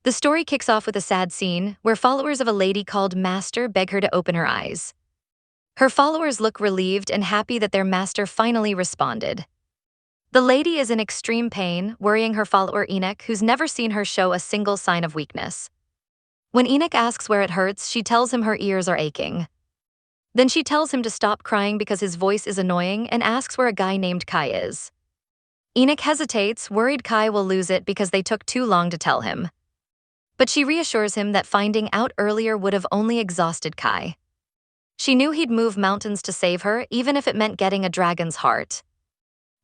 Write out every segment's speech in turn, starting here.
The story kicks off with a sad scene where followers of a lady called Master beg her to open her eyes. Her followers look relieved and happy that their master finally responded. The lady is in extreme pain, worrying her follower Enoch, who's never seen her show a single sign of weakness. When Enoch asks where it hurts, she tells him her ears are aching. Then she tells him to stop crying because his voice is annoying and asks where a guy named Kai is. Enoch hesitates, worried Kai will lose it because they took too long to tell him. But she reassures him that finding out earlier would have only exhausted Kai. She knew he'd move mountains to save her, even if it meant getting a dragon's heart.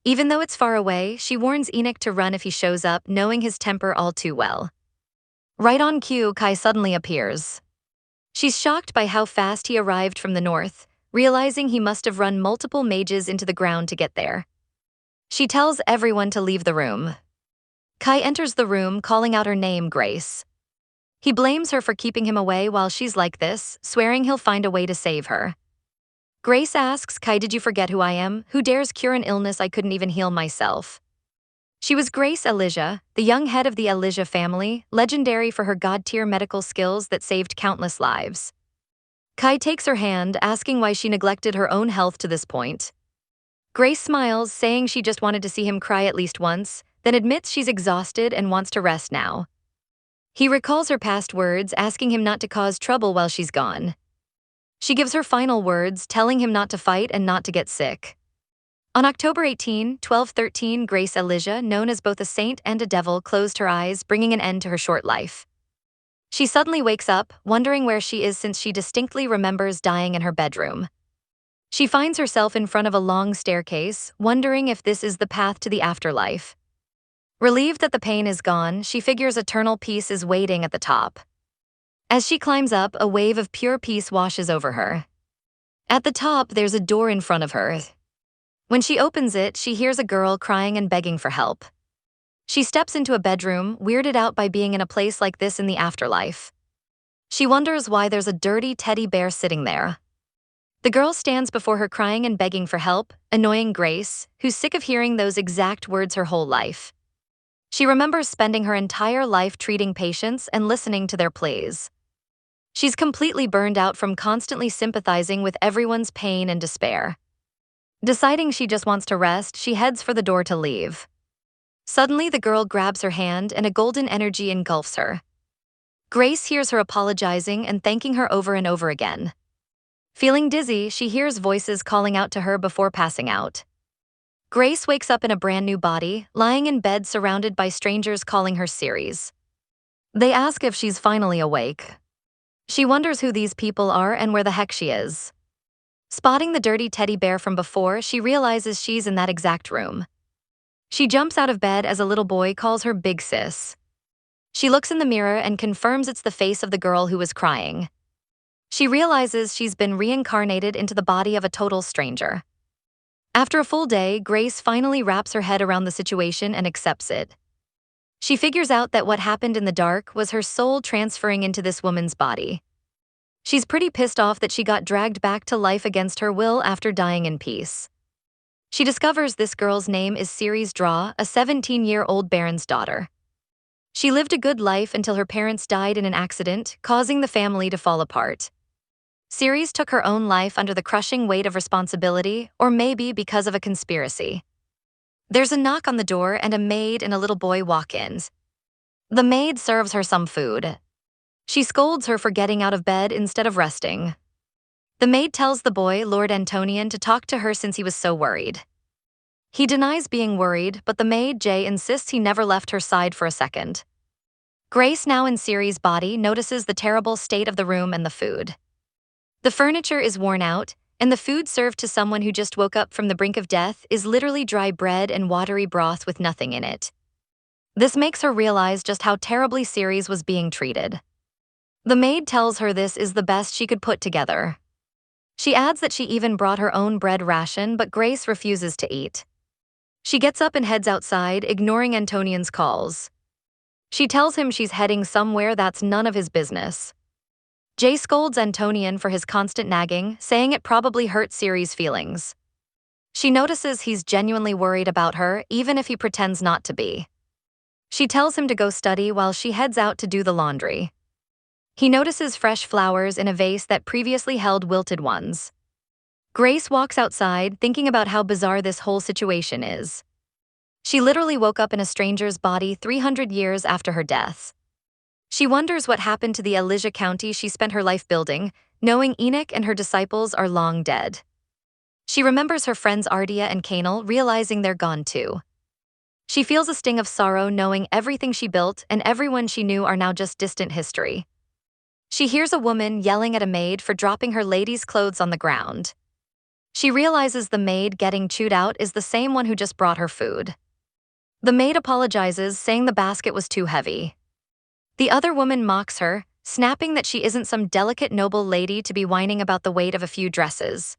Even though it's far away, she warns Enoch to run if he shows up, knowing his temper all too well. Right on cue, Kai suddenly appears. She's shocked by how fast he arrived from the north, realizing he must have run multiple mages into the ground to get there. She tells everyone to leave the room. Kai enters the room, calling out her name, Grace. He blames her for keeping him away while she's like this, swearing he'll find a way to save her. Grace asks, Kai, did you forget who I am? Who dares cure an illness I couldn't even heal myself? She was Grace Elijah, the young head of the Elijah family, legendary for her god-tier medical skills that saved countless lives. Kai takes her hand, asking why she neglected her own health to this point. Grace smiles, saying she just wanted to see him cry at least once, then admits she's exhausted and wants to rest now. He recalls her past words, asking him not to cause trouble while she's gone. She gives her final words, telling him not to fight and not to get sick. On October 18, 1213, Grace Elijah, known as both a saint and a devil, closed her eyes, bringing an end to her short life. She suddenly wakes up, wondering where she is since she distinctly remembers dying in her bedroom. She finds herself in front of a long staircase, wondering if this is the path to the afterlife. Relieved that the pain is gone, she figures eternal peace is waiting at the top. As she climbs up, a wave of pure peace washes over her. At the top, there's a door in front of her. When she opens it, she hears a girl crying and begging for help. She steps into a bedroom, weirded out by being in a place like this in the afterlife. She wonders why there's a dirty teddy bear sitting there. The girl stands before her crying and begging for help, annoying Grace, who's sick of hearing those exact words her whole life. She remembers spending her entire life treating patients and listening to their pleas. She's completely burned out from constantly sympathizing with everyone's pain and despair. Deciding she just wants to rest, she heads for the door to leave. Suddenly, the girl grabs her hand and a golden energy engulfs her. Grace hears her apologizing and thanking her over and over again. Feeling dizzy, she hears voices calling out to her before passing out. Grace wakes up in a brand new body, lying in bed surrounded by strangers calling her Ceres. They ask if she's finally awake. She wonders who these people are and where the heck she is. Spotting the dirty teddy bear from before, she realizes she's in that exact room. She jumps out of bed as a little boy calls her Big Sis. She looks in the mirror and confirms it's the face of the girl who was crying. She realizes she's been reincarnated into the body of a total stranger. After a full day, Grace finally wraps her head around the situation and accepts it. She figures out that what happened in the dark was her soul transferring into this woman's body. She's pretty pissed off that she got dragged back to life against her will after dying in peace. She discovers this girl's name is Ceres Draw, a 17-year-old baron's daughter. She lived a good life until her parents died in an accident, causing the family to fall apart. Ceres took her own life under the crushing weight of responsibility, or maybe because of a conspiracy. There's a knock on the door and a maid and a little boy walk in. The maid serves her some food. She scolds her for getting out of bed instead of resting. The maid tells the boy, Lord Antonian, to talk to her since he was so worried. He denies being worried, but the maid, Jay, insists he never left her side for a second. Grace, now in Ceres' body, notices the terrible state of the room and the food. The furniture is worn out, and the food served to someone who just woke up from the brink of death is literally dry bread and watery broth with nothing in it. This makes her realize just how terribly Ceres was being treated. The maid tells her this is the best she could put together. She adds that she even brought her own bread ration, but Grace refuses to eat. She gets up and heads outside, ignoring Antonian's calls. She tells him she's heading somewhere that's none of his business. Jay scolds Antonian for his constant nagging, saying it probably hurt Ceres' feelings. She notices he's genuinely worried about her, even if he pretends not to be. She tells him to go study while she heads out to do the laundry. He notices fresh flowers in a vase that previously held wilted ones. Grace walks outside, thinking about how bizarre this whole situation is. She literally woke up in a stranger's body 300 years after her death. She wonders what happened to the Elijah County she spent her life building, knowing Enoch and her disciples are long dead. She remembers her friends Ardia and Canel, realizing they're gone too. She feels a sting of sorrow knowing everything she built and everyone she knew are now just distant history. She hears a woman yelling at a maid for dropping her lady's clothes on the ground. She realizes the maid getting chewed out is the same one who just brought her food. The maid apologizes, saying the basket was too heavy. The other woman mocks her, snapping that she isn't some delicate noble lady to be whining about the weight of a few dresses.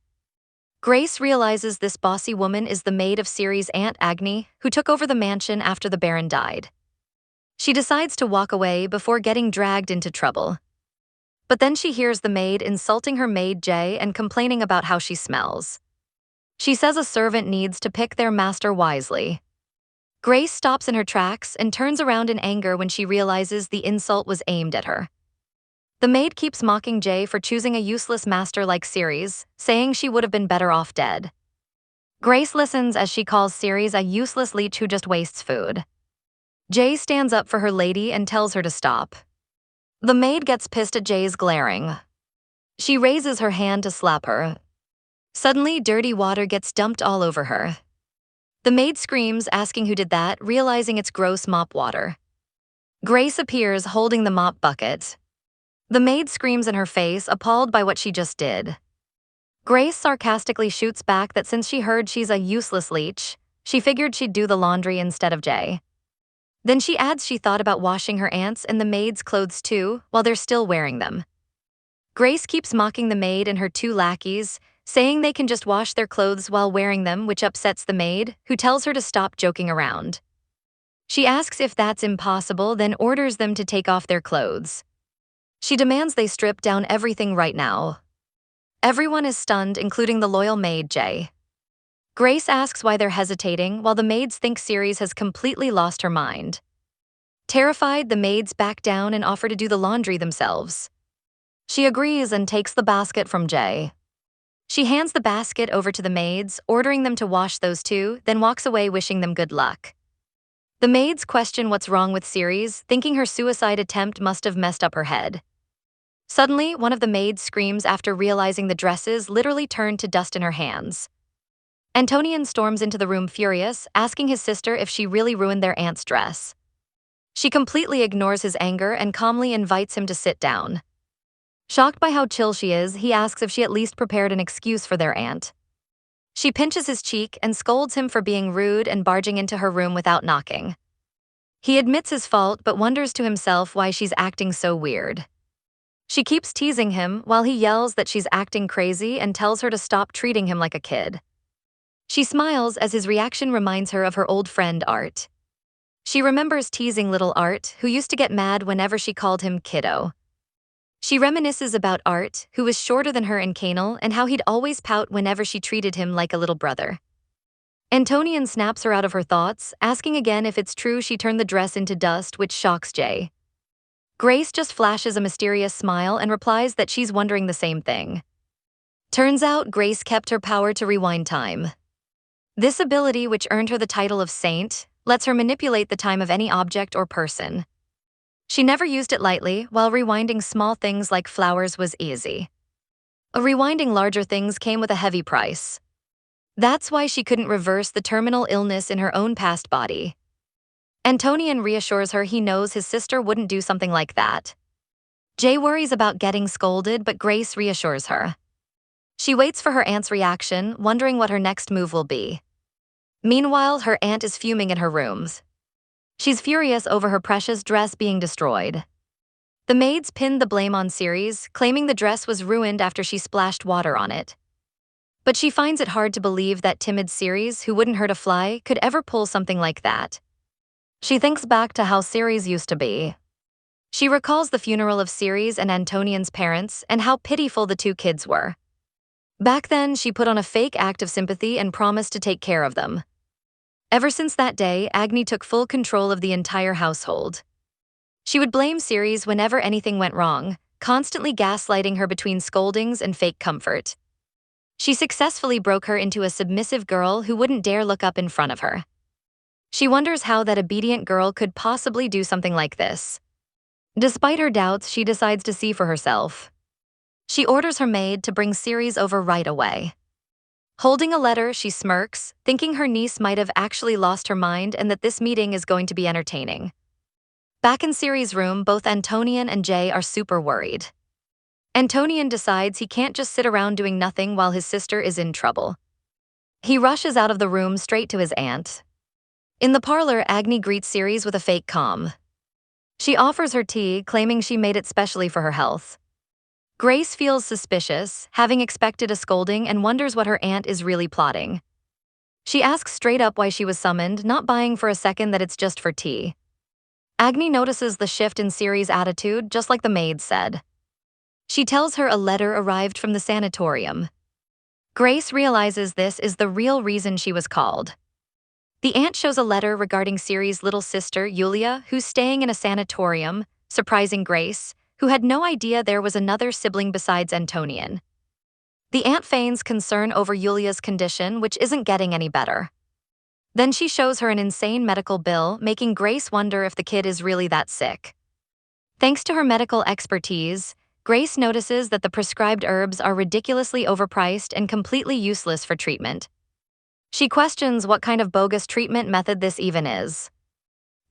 Grace realizes this bossy woman is the maid of Ceres' Aunt Agni, who took over the mansion after the Baron died. She decides to walk away before getting dragged into trouble. But then she hears the maid insulting her maid Jay and complaining about how she smells. She says a servant needs to pick their master wisely. Grace stops in her tracks and turns around in anger when she realizes the insult was aimed at her. The maid keeps mocking Jay for choosing a useless master like Ceres, saying she would have been better off dead. Grace listens as she calls Ceres a useless leech who just wastes food. Jay stands up for her lady and tells her to stop. The maid gets pissed at Jay's glaring. She raises her hand to slap her. Suddenly, dirty water gets dumped all over her. The maid screams, asking who did that, realizing it's gross mop water. Grace appears holding the mop bucket. The maid screams in her face, appalled by what she just did. Grace sarcastically shoots back that since she heard she's a useless leech, she figured she'd do the laundry instead of Jay. Then she adds she thought about washing her aunt's and the maid's clothes too, while they're still wearing them. Grace keeps mocking the maid and her two lackeys, saying they can just wash their clothes while wearing them, which upsets the maid, who tells her to stop joking around. She asks if that's impossible, then orders them to take off their clothes. She demands they strip down everything right now. Everyone is stunned, including the loyal maid, Jay. Grace asks why they're hesitating, while the maids think Ceres has completely lost her mind. Terrified, the maids back down and offer to do the laundry themselves. She agrees and takes the basket from Jay. She hands the basket over to the maids, ordering them to wash those two, then walks away wishing them good luck. The maids question what's wrong with Ceres, thinking her suicide attempt must have messed up her head. Suddenly, one of the maids screams after realizing the dresses literally turned to dust in her hands. Antonian storms into the room furious, asking his sister if she really ruined their aunt's dress. She completely ignores his anger and calmly invites him to sit down. Shocked by how chill she is, he asks if she at least prepared an excuse for their aunt. She pinches his cheek and scolds him for being rude and barging into her room without knocking. He admits his fault but wonders to himself why she's acting so weird. She keeps teasing him while he yells that she's acting crazy and tells her to stop treating him like a kid. She smiles as his reaction reminds her of her old friend Art. She remembers teasing little Art, who used to get mad whenever she called him kiddo. She reminisces about Art, who was shorter than her in Canel, and how he'd always pout whenever she treated him like a little brother. Antonian snaps her out of her thoughts, asking again if it's true she turned the dress into dust, which shocks Jay. Grace just flashes a mysterious smile and replies that she's wondering the same thing. Turns out Grace kept her power to rewind time. This ability, which earned her the title of Saint, lets her manipulate the time of any object or person. She never used it lightly, while rewinding small things like flowers was easy. Rewinding larger things came with a heavy price. That's why she couldn't reverse the terminal illness in her own past body. Antonian reassures her he knows his sister wouldn't do something like that. Jay worries about getting scolded, but Grace reassures her. She waits for her aunt's reaction, wondering what her next move will be. Meanwhile, her aunt is fuming in her rooms. She's furious over her precious dress being destroyed. The maids pinned the blame on Ceres, claiming the dress was ruined after she splashed water on it. But she finds it hard to believe that timid Ceres, who wouldn't hurt a fly, could ever pull something like that. She thinks back to how Ceres used to be. She recalls the funeral of Ceres and Antonian's parents and how pitiful the two kids were. Back then, she put on a fake act of sympathy and promised to take care of them. Ever since that day, Agni took full control of the entire household. She would blame Ceres whenever anything went wrong, constantly gaslighting her between scoldings and fake comfort. She successfully broke her into a submissive girl who wouldn't dare look up in front of her. She wonders how that obedient girl could possibly do something like this. Despite her doubts, she decides to see for herself. She orders her maid to bring Ceres over right away. Holding a letter, she smirks, thinking her niece might have actually lost her mind and that this meeting is going to be entertaining. Back in Ceres' room, both Antonian and Jay are super worried. Antonian decides he can't just sit around doing nothing while his sister is in trouble. He rushes out of the room straight to his aunt. In the parlor, Agni greets Ceres with a fake calm. She offers her tea, claiming she made it specially for her health. Grace feels suspicious, having expected a scolding, and wonders what her aunt is really plotting. She asks straight up why she was summoned, not buying for a second that it's just for tea. Agni notices the shift in Ceres' attitude, just like the maid said. She tells her a letter arrived from the sanatorium. Grace realizes this is the real reason she was called. The aunt shows a letter regarding Ceres' little sister, Yulia, who's staying in a sanatorium, surprising Grace, who had no idea there was another sibling besides Antonian. The aunt feigns concern over Yulia's condition, which isn't getting any better. Then she shows her an insane medical bill, making Grace wonder if the kid is really that sick. Thanks to her medical expertise, Grace notices that the prescribed herbs are ridiculously overpriced and completely useless for treatment. She questions what kind of bogus treatment method this even is.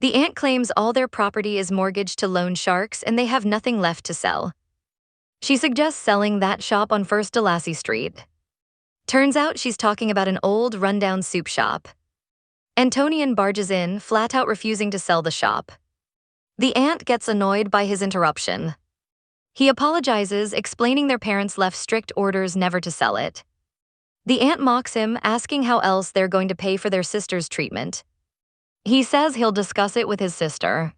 The aunt claims all their property is mortgaged to loan sharks and they have nothing left to sell. She suggests selling that shop on First Delassie Street. Turns out she's talking about an old, rundown soup shop. Antonian barges in, flat out refusing to sell the shop. The aunt gets annoyed by his interruption. He apologizes, explaining their parents left strict orders never to sell it. The aunt mocks him, asking how else they're going to pay for their sister's treatment. He says he'll discuss it with his sister.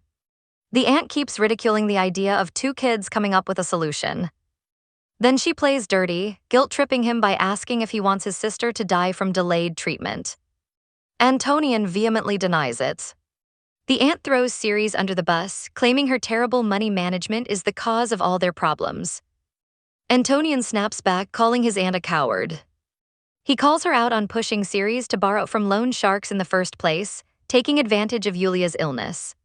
The aunt keeps ridiculing the idea of two kids coming up with a solution. Then she plays dirty, guilt-tripping him by asking if he wants his sister to die from delayed treatment. Antonian vehemently denies it. The aunt throws Ceres under the bus, claiming her terrible money management is the cause of all their problems. Antonian snaps back, calling his aunt a coward. He calls her out on pushing Ceres to borrow from loan sharks in the first place, taking advantage of Yulia's illness.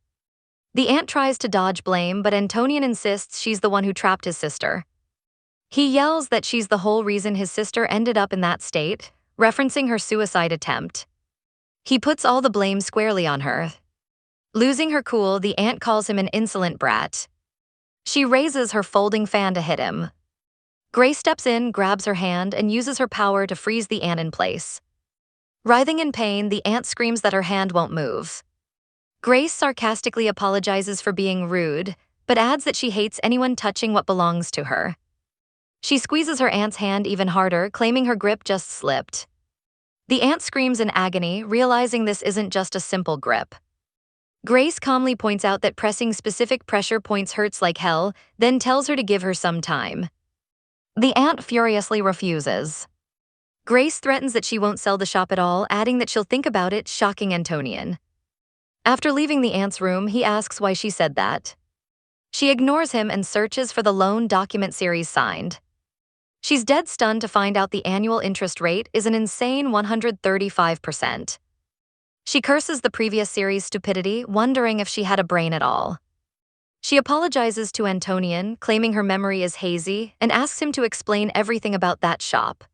The aunt tries to dodge blame, but Antonian insists she's the one who trapped his sister. He yells that she's the whole reason his sister ended up in that state, referencing her suicide attempt. He puts all the blame squarely on her. Losing her cool, the aunt calls him an insolent brat. She raises her folding fan to hit him. Grace steps in, grabs her hand, and uses her power to freeze the aunt in place. Writhing in pain, the aunt screams that her hand won't move. Grace sarcastically apologizes for being rude, but adds that she hates anyone touching what belongs to her. She squeezes her aunt's hand even harder, claiming her grip just slipped. The aunt screams in agony, realizing this isn't just a simple grip. Grace calmly points out that pressing specific pressure points hurts like hell, then tells her to give her some time. The aunt furiously refuses. Grace threatens that she won't sell the shop at all, adding that she'll think about it, shocking Antonian. After leaving the aunt's room, he asks why she said that. She ignores him and searches for the loan document Ceres signed. She's dead stunned to find out the annual interest rate is an insane 135%. She curses the previous Ceres' stupidity, wondering if she had a brain at all. She apologizes to Antonian, claiming her memory is hazy, and asks him to explain everything about that shop.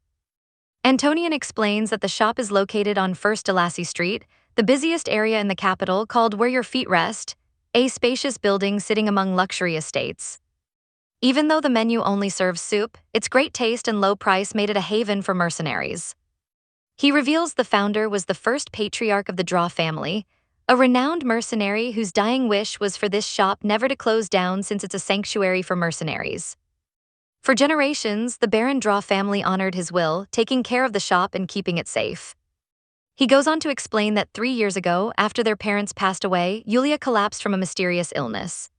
Antonian explains that the shop is located on First Delassie Street, the busiest area in the capital, called Where Your Feet Rest, a spacious building sitting among luxury estates. Even though the menu only serves soup, its great taste and low price made it a haven for mercenaries. He reveals the founder was the first patriarch of the Draw family, a renowned mercenary whose dying wish was for this shop never to close down since it's a sanctuary for mercenaries. For generations, the Baron Draw family honored his will, taking care of the shop and keeping it safe. He goes on to explain that 3 years ago, after their parents passed away, Yulia collapsed from a mysterious illness.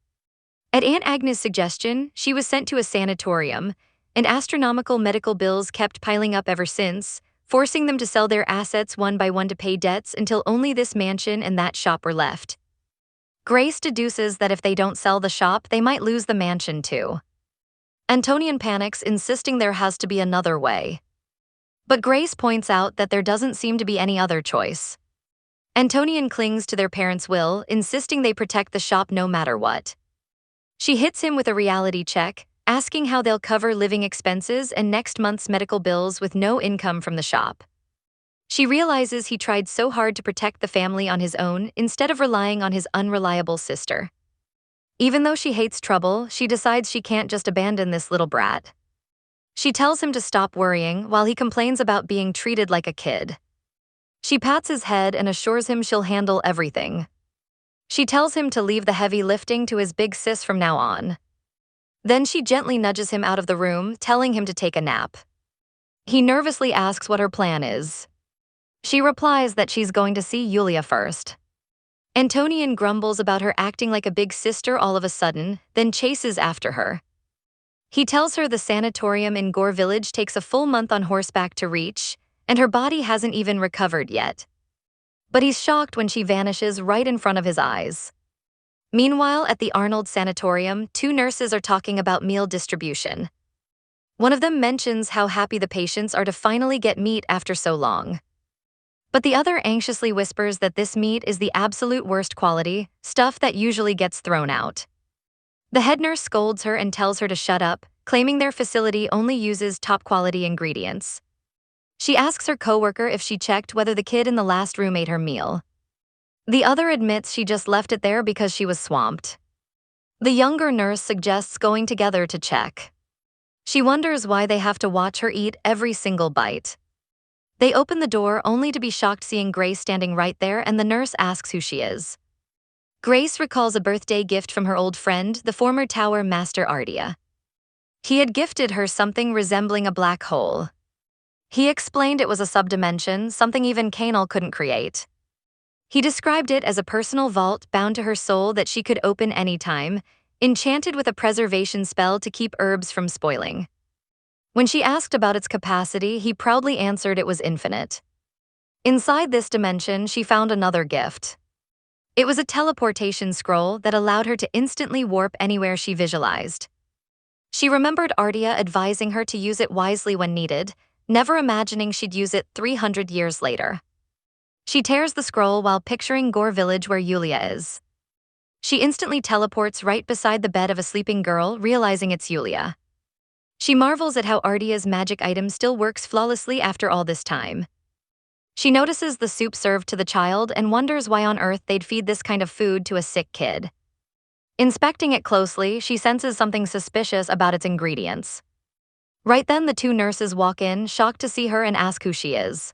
At Aunt Agnes' suggestion, she was sent to a sanatorium, and astronomical medical bills kept piling up ever since, forcing them to sell their assets one by one to pay debts until only this mansion and that shop were left. Grace deduces that if they don't sell the shop, they might lose the mansion too. Antonian panics, insisting there has to be another way. But Grace points out that there doesn't seem to be any other choice. Antonian clings to their parents' will, insisting they protect the shop no matter what. She hits him with a reality check, asking how they'll cover living expenses and next month's medical bills with no income from the shop. She realizes he tried so hard to protect the family on his own instead of relying on his unreliable sister. Even though she hates trouble, she decides she can't just abandon this little brat. She tells him to stop worrying while he complains about being treated like a kid. She pats his head and assures him she'll handle everything. She tells him to leave the heavy lifting to his big sis from now on. Then she gently nudges him out of the room, telling him to take a nap. He nervously asks what her plan is. She replies that she's going to see Yulia first. Antonian grumbles about her acting like a big sister all of a sudden, then chases after her. He tells her the sanatorium in Gore Village takes a full month on horseback to reach, and her body hasn't even recovered yet. But he's shocked when she vanishes right in front of his eyes. Meanwhile, at the Arnold Sanatorium, two nurses are talking about meal distribution. One of them mentions how happy the patients are to finally get meat after so long. But the other anxiously whispers that this meat is the absolute worst quality, stuff that usually gets thrown out. The head nurse scolds her and tells her to shut up, claiming their facility only uses top-quality ingredients. She asks her coworker if she checked whether the kid in the last room ate her meal. The other admits she just left it there because she was swamped. The younger nurse suggests going together to check. She wonders why they have to watch her eat every single bite. They open the door only to be shocked seeing Grace standing right there, and the nurse asks who she is. Grace recalls a birthday gift from her old friend, the former tower master Ardia. He had gifted her something resembling a black hole. He explained it was a subdimension, something even Kanal couldn't create. He described it as a personal vault bound to her soul that she could open anytime, enchanted with a preservation spell to keep herbs from spoiling. When she asked about its capacity, he proudly answered it was infinite. Inside this dimension, she found another gift. It was a teleportation scroll that allowed her to instantly warp anywhere she visualized. She remembered Ardia advising her to use it wisely when needed, never imagining she'd use it 300 years later. She tears the scroll while picturing Gore Village where Yulia is. She instantly teleports right beside the bed of a sleeping girl, realizing it's Yulia. She marvels at how Ardia's magic item still works flawlessly after all this time. She notices the soup served to the child and wonders why on earth they'd feed this kind of food to a sick kid. Inspecting it closely, she senses something suspicious about its ingredients. Right then, the two nurses walk in, shocked to see her, and ask who she is.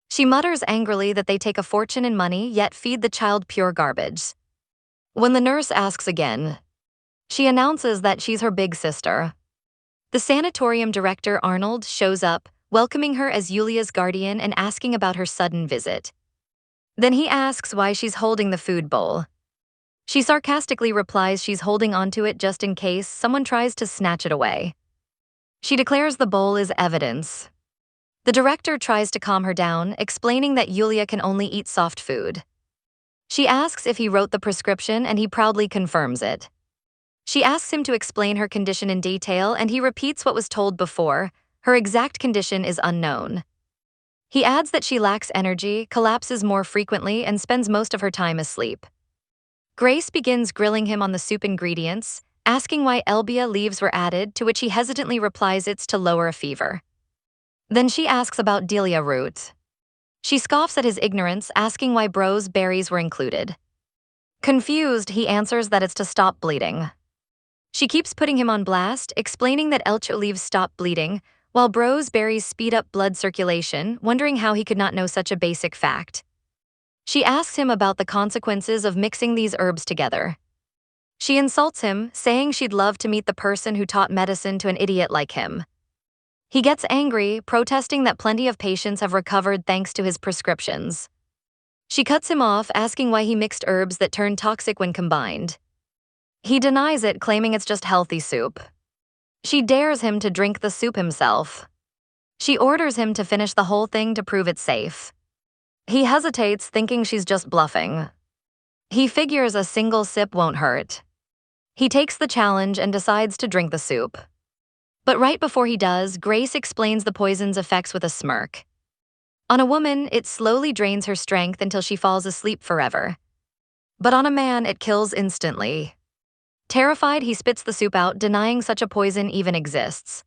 She mutters angrily that they take a fortune in money, yet feed the child pure garbage. When the nurse asks again, she announces that she's her big sister. The sanatorium director, Arnold, shows up, welcoming her as Yulia's guardian and asking about her sudden visit. Then he asks why she's holding the food bowl. She sarcastically replies she's holding onto it just in case someone tries to snatch it away. She declares the bowl is evidence. The director tries to calm her down, explaining that Yulia can only eat soft food. She asks if he wrote the prescription, and he proudly confirms it. She asks him to explain her condition in detail, and he repeats what was told before. Her exact condition is unknown. He adds that she lacks energy, collapses more frequently, and spends most of her time asleep. Grace begins grilling him on the soup ingredients, asking why Elbia leaves were added, to which he hesitantly replies it's to lower a fever. Then she asks about Delia root. She scoffs at his ignorance, asking why Bro's berries were included. Confused, he answers that it's to stop bleeding. She keeps putting him on blast, explaining that Elcho leaves stop bleeding, while Bro's berries speed up blood circulation, wondering how he could not know such a basic fact. She asks him about the consequences of mixing these herbs together. She insults him, saying she'd love to meet the person who taught medicine to an idiot like him. He gets angry, protesting that plenty of patients have recovered thanks to his prescriptions. She cuts him off, asking why he mixed herbs that turn toxic when combined. He denies it, claiming it's just healthy soup. She dares him to drink the soup himself. She orders him to finish the whole thing to prove it's safe. He hesitates, thinking she's just bluffing. He figures a single sip won't hurt. He takes the challenge and decides to drink the soup. But right before he does, Grace explains the poison's effects with a smirk. On a woman, it slowly drains her strength until she falls asleep forever. But on a man, it kills instantly. Terrified, he spits the soup out, denying such a poison even exists.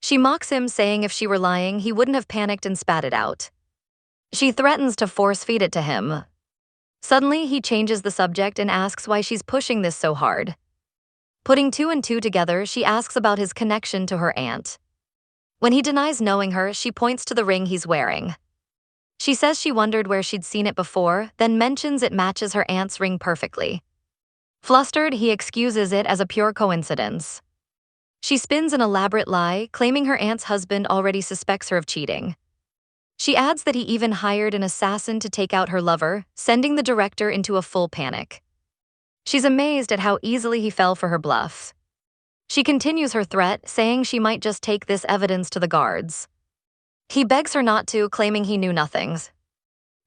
She mocks him, saying if she were lying, he wouldn't have panicked and spat it out. She threatens to force-feed it to him. Suddenly, he changes the subject and asks why she's pushing this so hard. Putting two and two together, she asks about his connection to her aunt. When he denies knowing her, she points to the ring he's wearing. She says she wondered where she'd seen it before, then mentions it matches her aunt's ring perfectly. Flustered, he excuses it as a pure coincidence. She spins an elaborate lie, claiming her aunt's husband already suspects her of cheating. She adds that he even hired an assassin to take out her lover, sending the director into a full panic. She's amazed at how easily he fell for her bluff. She continues her threat, saying she might just take this evidence to the guards. He begs her not to, claiming he knew nothing.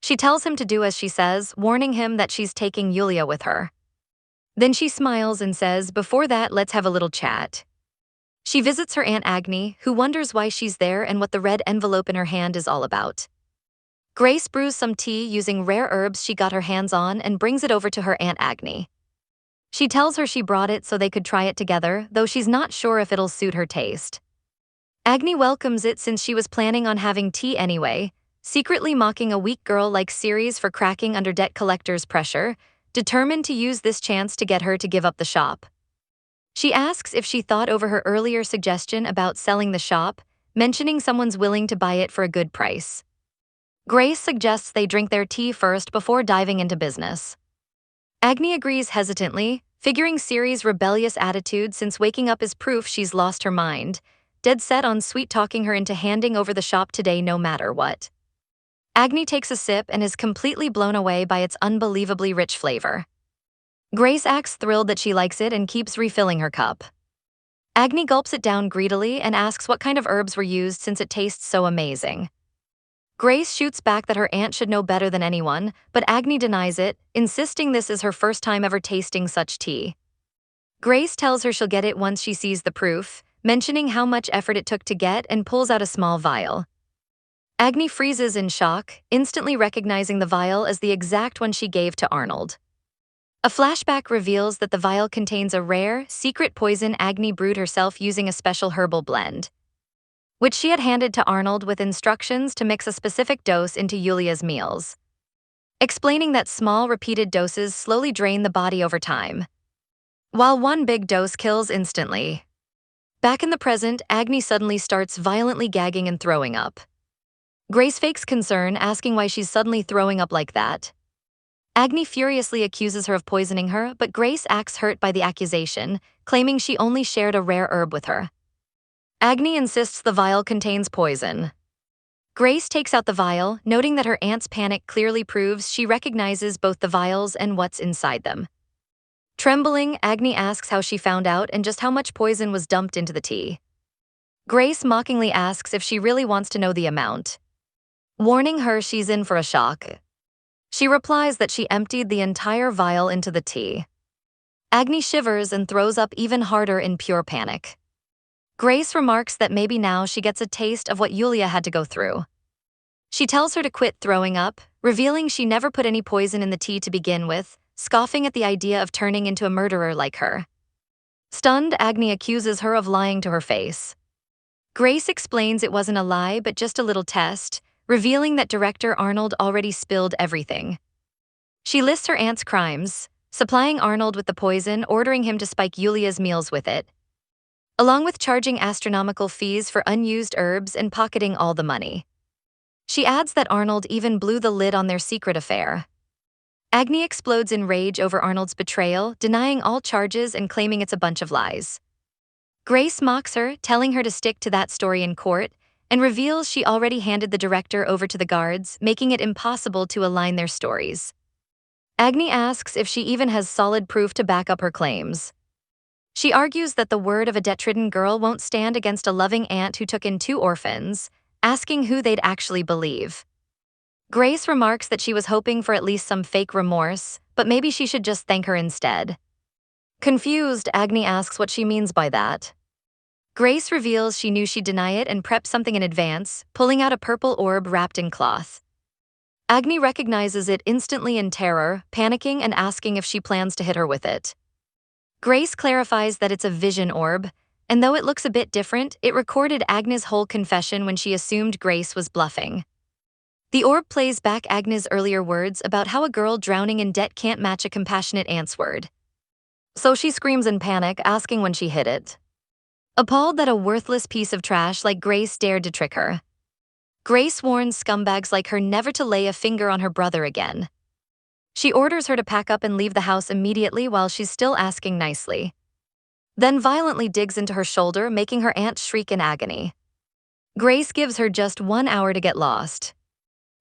She tells him to do as she says, warning him that she's taking Yulia with her. Then she smiles and says, "Before that, let's have a little chat." She visits her Aunt Agni, who wonders why she's there and what the red envelope in her hand is all about. Grace brews some tea using rare herbs she got her hands on and brings it over to her Aunt Agni. She tells her she brought it so they could try it together, though she's not sure if it'll suit her taste. Agni welcomes it since she was planning on having tea anyway, secretly mocking a weak girl like Ceres for cracking under debt collectors' pressure, determined to use this chance to get her to give up the shop. She asks if she thought over her earlier suggestion about selling the shop, mentioning someone's willing to buy it for a good price. Grace suggests they drink their tea first before diving into business. Agni agrees hesitantly, figuring Ceres' rebellious attitude since waking up is proof she's lost her mind, dead set on sweet-talking her into handing over the shop today no matter what. Agni takes a sip and is completely blown away by its unbelievably rich flavor. Grace acts thrilled that she likes it and keeps refilling her cup. Agni gulps it down greedily and asks what kind of herbs were used since it tastes so amazing. Grace shoots back that her aunt should know better than anyone, but Agni denies it, insisting this is her first time ever tasting such tea. Grace tells her she'll get it once she sees the proof, mentioning how much effort it took to get and pulls out a small vial. Agni freezes in shock, instantly recognizing the vial as the exact one she gave to Arnold. A flashback reveals that the vial contains a rare, secret poison Agni brewed herself using a special herbal blend, which she had handed to Arnold with instructions to mix a specific dose into Yulia's meals, explaining that small repeated doses slowly drain the body over time, while one big dose kills instantly. Back in the present, Agni suddenly starts violently gagging and throwing up. Grace fakes concern, asking why she's suddenly throwing up like that. Agni furiously accuses her of poisoning her, but Grace acts hurt by the accusation, claiming she only shared a rare herb with her. Agni insists the vial contains poison. Grace takes out the vial, noting that her aunt's panic clearly proves she recognizes both the vials and what's inside them. Trembling, Agni asks how she found out and just how much poison was dumped into the tea. Grace mockingly asks if she really wants to know the amount, warning her she's in for a shock. She replies that she emptied the entire vial into the tea. Agni shivers and throws up even harder in pure panic. Grace remarks that maybe now she gets a taste of what Yulia had to go through. She tells her to quit throwing up, revealing she never put any poison in the tea to begin with, scoffing at the idea of turning into a murderer like her. Stunned, Agni accuses her of lying to her face. Grace explains it wasn't a lie but just a little test, revealing that director Arnold already spilled everything. She lists her aunt's crimes, supplying Arnold with the poison, ordering him to spike Yulia's meals with it, along with charging astronomical fees for unused herbs and pocketing all the money. She adds that Arnold even blew the lid on their secret affair. Agni explodes in rage over Arnold's betrayal, denying all charges and claiming it's a bunch of lies. Grace mocks her, telling her to stick to that story in court, and reveals she already handed the director over to the guards, making it impossible to align their stories. Agni asks if she even has solid proof to back up her claims. She argues that the word of a debt-ridden girl won't stand against a loving aunt who took in 2 orphans, asking who they'd actually believe. Grace remarks that she was hoping for at least some fake remorse, but maybe she should just thank her instead. Confused, Agni asks what she means by that. Grace reveals she knew she'd deny it and prepped something in advance, pulling out a purple orb wrapped in cloth. Agni recognizes it instantly in terror, panicking and asking if she plans to hit her with it. Grace clarifies that it's a vision orb, and though it looks a bit different, it recorded Agni's whole confession when she assumed Grace was bluffing. The orb plays back Agni's earlier words about how a girl drowning in debt can't match a compassionate aunt's word. So she screams in panic, asking when she hid it. Appalled that a worthless piece of trash like Grace dared to trick her. Grace warns scumbags like her never to lay a finger on her brother again. She orders her to pack up and leave the house immediately while she's still asking nicely. Then violently digs into her shoulder, making her aunt shriek in agony. Grace gives her just 1 hour to get lost.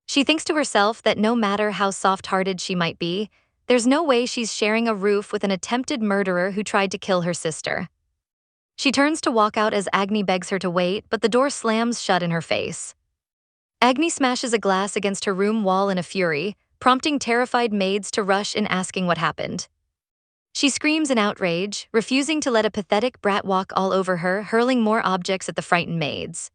She thinks to herself that no matter how soft-hearted she might be, there's no way she's sharing a roof with an attempted murderer who tried to kill her sister. She turns to walk out as Agni begs her to wait, but the door slams shut in her face. Agni smashes a glass against her room wall in a fury, prompting terrified maids to rush in asking what happened. She screams in outrage, refusing to let a pathetic brat walk all over her, hurling more objects at the frightened maids.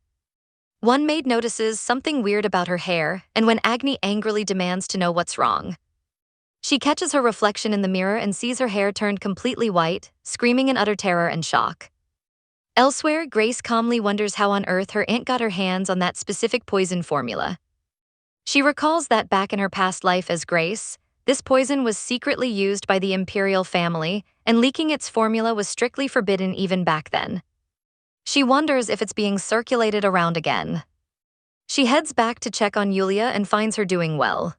One maid notices something weird about her hair, and when Agni angrily demands to know what's wrong, she catches her reflection in the mirror and sees her hair turned completely white, screaming in utter terror and shock. Elsewhere, Grace calmly wonders how on earth her aunt got her hands on that specific poison formula. She recalls that back in her past life as Grace, this poison was secretly used by the imperial family, and leaking its formula was strictly forbidden even back then. She wonders if it's being circulated around again. She heads back to check on Yulia and finds her doing well.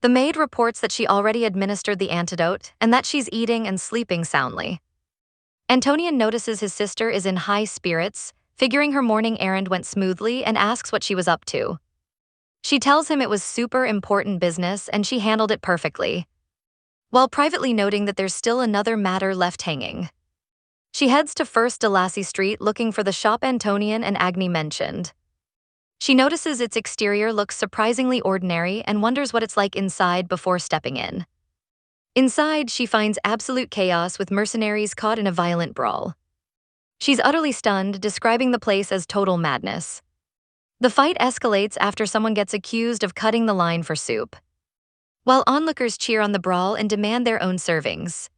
The maid reports that she already administered the antidote and that she's eating and sleeping soundly. Antonian notices his sister is in high spirits, figuring her morning errand went smoothly, and asks what she was up to. She tells him it was super important business and she handled it perfectly, while privately noting that there's still another matter left hanging. She heads to First de Lacy Street looking for the shop Antonian and Agni mentioned. She notices its exterior looks surprisingly ordinary and wonders what it's like inside before stepping in. Inside, she finds absolute chaos with mercenaries caught in a violent brawl. She's utterly stunned, describing the place as total madness. The fight escalates after someone gets accused of cutting the line for soup, while onlookers cheer on the brawl and demand their own servings.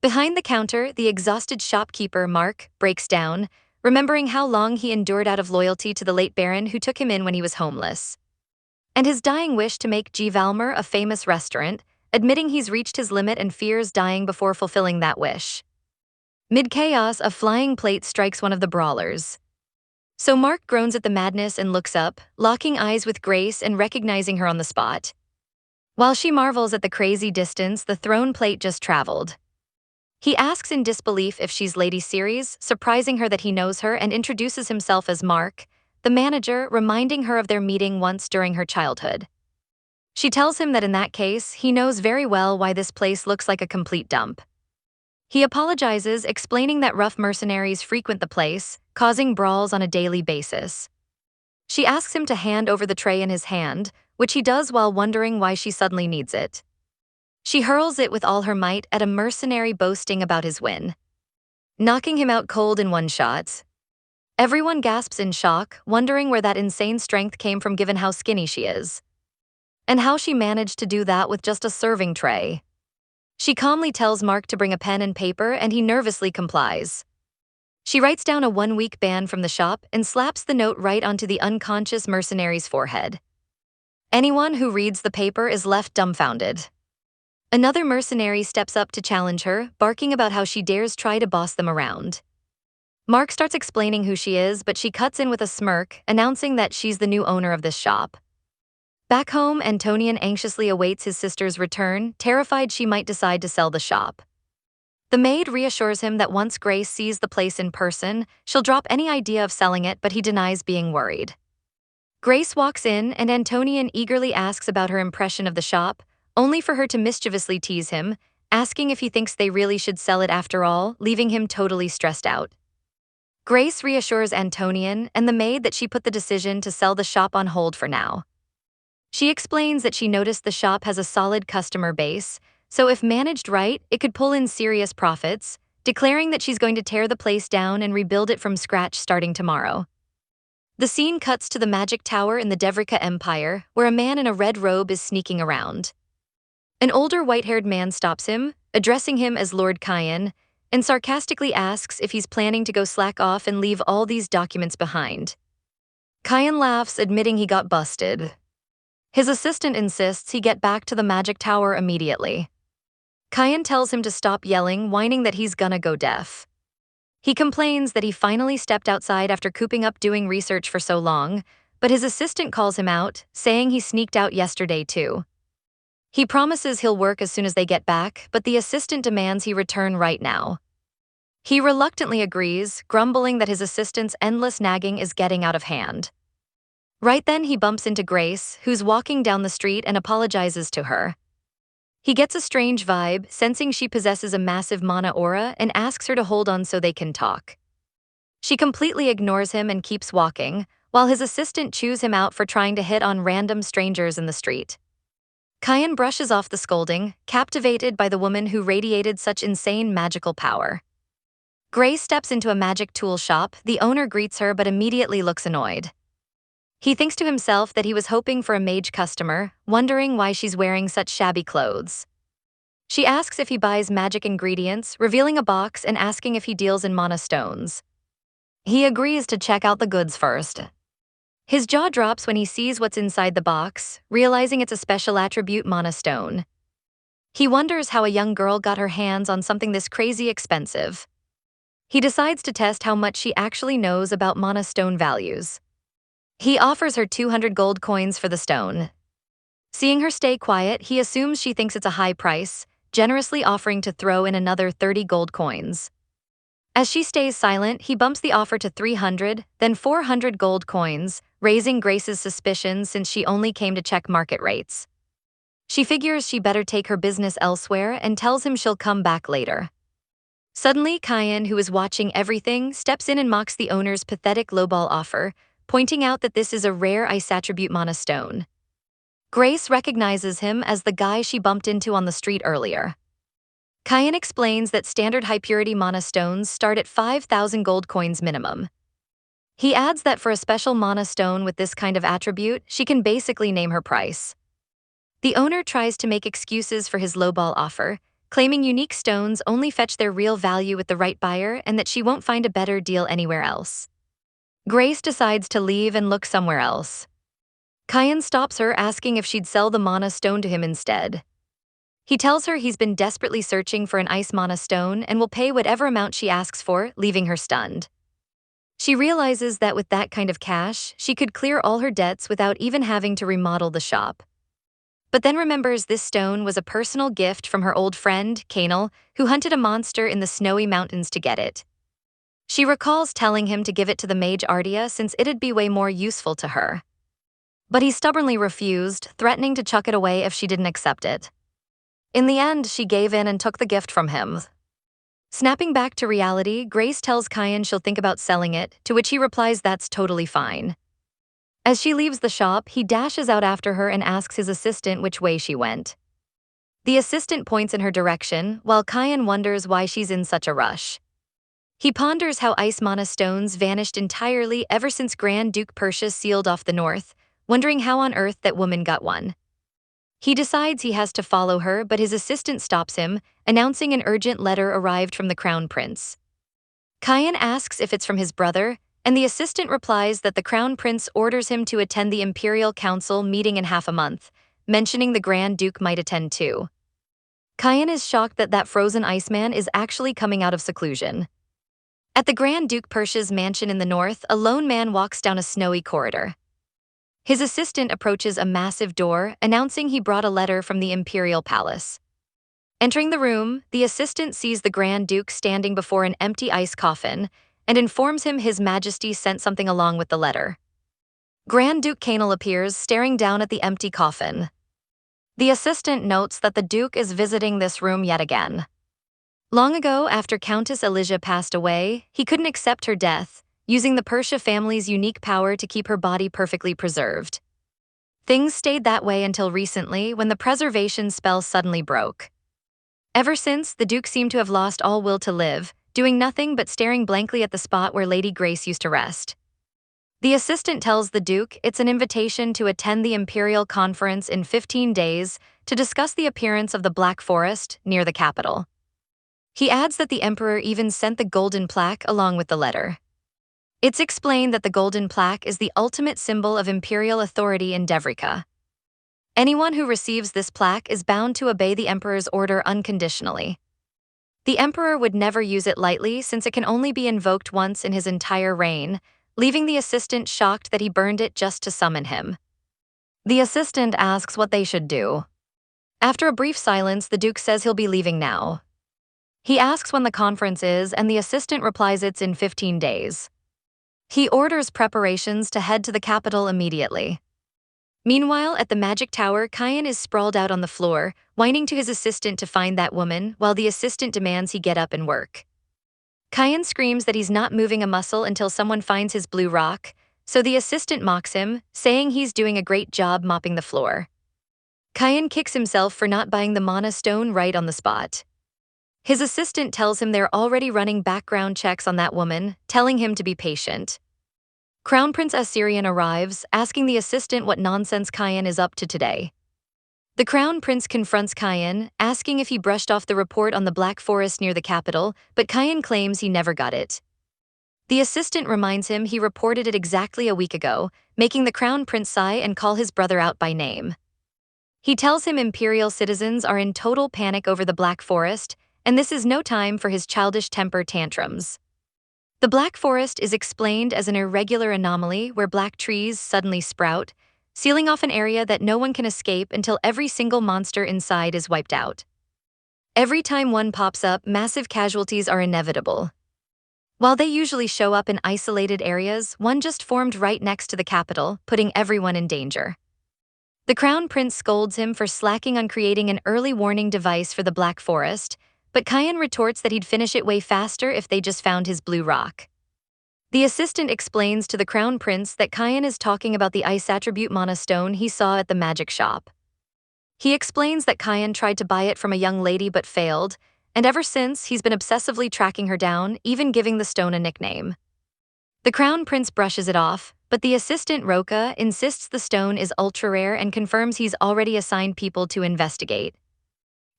Behind the counter, the exhausted shopkeeper, Mark, breaks down, remembering how long he endured out of loyalty to the late Baron who took him in when he was homeless, and his dying wish to make G. Valmer a famous restaurant, admitting he's reached his limit and fears dying before fulfilling that wish. Mid-chaos, a flying plate strikes one of the brawlers. So Mark groans at the madness and looks up, locking eyes with Grace and recognizing her on the spot. While she marvels at the crazy distance the thrown plate just traveled. He asks in disbelief if she's Lady Ceres, surprising her that he knows her, and introduces himself as Mark, the manager, reminding her of their meeting once during her childhood. She tells him that in that case, he knows very well why this place looks like a complete dump. He apologizes, explaining that rough mercenaries frequent the place, causing brawls on a daily basis. She asks him to hand over the tray in his hand, which he does while wondering why she suddenly needs it. She hurls it with all her might at a mercenary boasting about his win, knocking him out cold in one shot. Everyone gasps in shock, wondering where that insane strength came from given how skinny she is, and how she managed to do that with just a serving tray. She calmly tells Mark to bring a pen and paper, and he nervously complies. She writes down a 1-week ban from the shop and slaps the note right onto the unconscious mercenary's forehead. Anyone who reads the paper is left dumbfounded. Another mercenary steps up to challenge her, barking about how she dares try to boss them around. Mark starts explaining who she is, but she cuts in with a smirk, announcing that she's the new owner of this shop. Back home, Antonian anxiously awaits his sister's return, terrified she might decide to sell the shop. The maid reassures him that once Grace sees the place in person, she'll drop any idea of selling it, but he denies being worried. Grace walks in, and Antonian eagerly asks about her impression of the shop, only for her to mischievously tease him, asking if he thinks they really should sell it after all, leaving him totally stressed out. Grace reassures Antonian and the maid that she put the decision to sell the shop on hold for now. She explains that she noticed the shop has a solid customer base, so if managed right, it could pull in serious profits, declaring that she's going to tear the place down and rebuild it from scratch starting tomorrow. The scene cuts to the magic tower in the Devrika Empire, where a man in a red robe is sneaking around. An older white-haired man stops him, addressing him as Lord Kyan, and sarcastically asks if he's planning to go slack off and leave all these documents behind. Kyan laughs, admitting he got busted. His assistant insists he get back to the magic tower immediately. Kyan tells him to stop yelling, whining that he's gonna go deaf. He complains that he finally stepped outside after cooping up doing research for so long, but his assistant calls him out, saying he sneaked out yesterday too. He promises he'll work as soon as they get back, but the assistant demands he return right now. He reluctantly agrees, grumbling that his assistant's endless nagging is getting out of hand. Right then he bumps into Grace, who's walking down the street and apologizes to her. He gets a strange vibe, sensing she possesses a massive mana aura, and asks her to hold on so they can talk. She completely ignores him and keeps walking, while his assistant chews him out for trying to hit on random strangers in the street. Kyan brushes off the scolding, captivated by the woman who radiated such insane magical power. Grace steps into a magic tool shop. The owner greets her but immediately looks annoyed. He thinks to himself that he was hoping for a mage customer, wondering why she's wearing such shabby clothes. She asks if he buys magic ingredients, revealing a box and asking if he deals in mana stones. He agrees to check out the goods first. His jaw drops when he sees what's inside the box, realizing it's a special attribute mana stone. He wonders how a young girl got her hands on something this crazy expensive. He decides to test how much she actually knows about mana stone values. He offers her 200 gold coins for the stone. Seeing her stay quiet, he assumes she thinks it's a high price, generously offering to throw in another 30 gold coins. As she stays silent, he bumps the offer to 300, then 400 gold coins, raising Grace's suspicions since she only came to check market rates. She figures she better take her business elsewhere and tells him she'll come back later. Suddenly, Kyan, who is watching everything, steps in and mocks the owner's pathetic lowball offer, pointing out that this is a rare ice attribute mana stone. Grace recognizes him as the guy she bumped into on the street earlier. Kyan explains that standard high-purity mana stones start at 5,000 gold coins minimum. He adds that for a special mana stone with this kind of attribute, she can basically name her price. The owner tries to make excuses for his lowball offer, claiming unique stones only fetch their real value with the right buyer and that she won't find a better deal anywhere else. Grace decides to leave and look somewhere else. Kyan stops her, asking if she'd sell the mana stone to him instead. He tells her he's been desperately searching for an ice mana stone and will pay whatever amount she asks for, leaving her stunned. She realizes that with that kind of cash, she could clear all her debts without even having to remodel the shop. But then remembers this stone was a personal gift from her old friend, Kanal, who hunted a monster in the snowy mountains to get it. She recalls telling him to give it to the mage Ardia since it'd be way more useful to her. But he stubbornly refused, threatening to chuck it away if she didn't accept it. In the end, she gave in and took the gift from him. Snapping back to reality, Grace tells Kyan she'll think about selling it, to which he replies that's totally fine. As she leaves the shop, he dashes out after her and asks his assistant which way she went. The assistant points in her direction, while Kyan wonders why she's in such a rush. He ponders how ice mana stones vanished entirely ever since Grand Duke Perseus sealed off the north, wondering how on earth that woman got one. He decides he has to follow her, but his assistant stops him, announcing an urgent letter arrived from the Crown Prince. Kyan asks if it's from his brother, and the assistant replies that the Crown Prince orders him to attend the Imperial Council meeting in half a month, mentioning the Grand Duke might attend too. Kyan is shocked that that frozen Iceman is actually coming out of seclusion. At the Grand Duke Perseus' mansion in the north, a lone man walks down a snowy corridor. His assistant approaches a massive door, announcing he brought a letter from the Imperial Palace. Entering the room, the assistant sees the Grand Duke standing before an empty ice coffin and informs him His Majesty sent something along with the letter. Grand Duke Kanal appears, staring down at the empty coffin. The assistant notes that the Duke is visiting this room yet again. Long ago, after Countess Elijah passed away, he couldn't accept her death, using the Persia family's unique power to keep her body perfectly preserved. Things stayed that way until recently, when the preservation spell suddenly broke. Ever since, the Duke seemed to have lost all will to live, doing nothing but staring blankly at the spot where Lady Grace used to rest. The assistant tells the Duke it's an invitation to attend the Imperial Conference in 15 days to discuss the appearance of the Black Forest near the capital. He adds that the Emperor even sent the golden plaque along with the letter. It's explained that the golden plaque is the ultimate symbol of imperial authority in Devrika. Anyone who receives this plaque is bound to obey the Emperor's order unconditionally. The Emperor would never use it lightly since it can only be invoked once in his entire reign, leaving the assistant shocked that he burned it just to summon him. The assistant asks what they should do. After a brief silence, the Duke says he'll be leaving now. He asks when the conference is, and the assistant replies it's in 15 days. He orders preparations to head to the capital immediately. Meanwhile, at the Magic Tower, Kyan is sprawled out on the floor, whining to his assistant to find that woman, while the assistant demands he get up and work. Kyan screams that he's not moving a muscle until someone finds his blue rock, so the assistant mocks him, saying he's doing a great job mopping the floor. Kyan kicks himself for not buying the mana stone right on the spot. His assistant tells him they're already running background checks on that woman, telling him to be patient. Crown Prince Assyrian arrives, asking the assistant what nonsense Kyan is up to today. The Crown Prince confronts Kyan, asking if he brushed off the report on the Black Forest near the capital, but Kyan claims he never got it. The assistant reminds him he reported it exactly a week ago, making the Crown Prince sigh and call his brother out by name. He tells him imperial citizens are in total panic over the Black Forest, and this is no time for his childish temper tantrums. The Black Forest is explained as an irregular anomaly where black trees suddenly sprout, sealing off an area that no one can escape until every single monster inside is wiped out. Every time one pops up, massive casualties are inevitable. While they usually show up in isolated areas, one just formed right next to the capital, putting everyone in danger. The Crown Prince scolds him for slacking on creating an early warning device for the Black Forest, but Kyan retorts that he'd finish it way faster if they just found his blue rock. The assistant explains to the Crown Prince that Kyan is talking about the ice attribute mana stone he saw at the magic shop. He explains that Kyan tried to buy it from a young lady but failed, and ever since he's been obsessively tracking her down, even giving the stone a nickname. The Crown Prince brushes it off, but the assistant Roka insists the stone is ultra-rare and confirms he's already assigned people to investigate.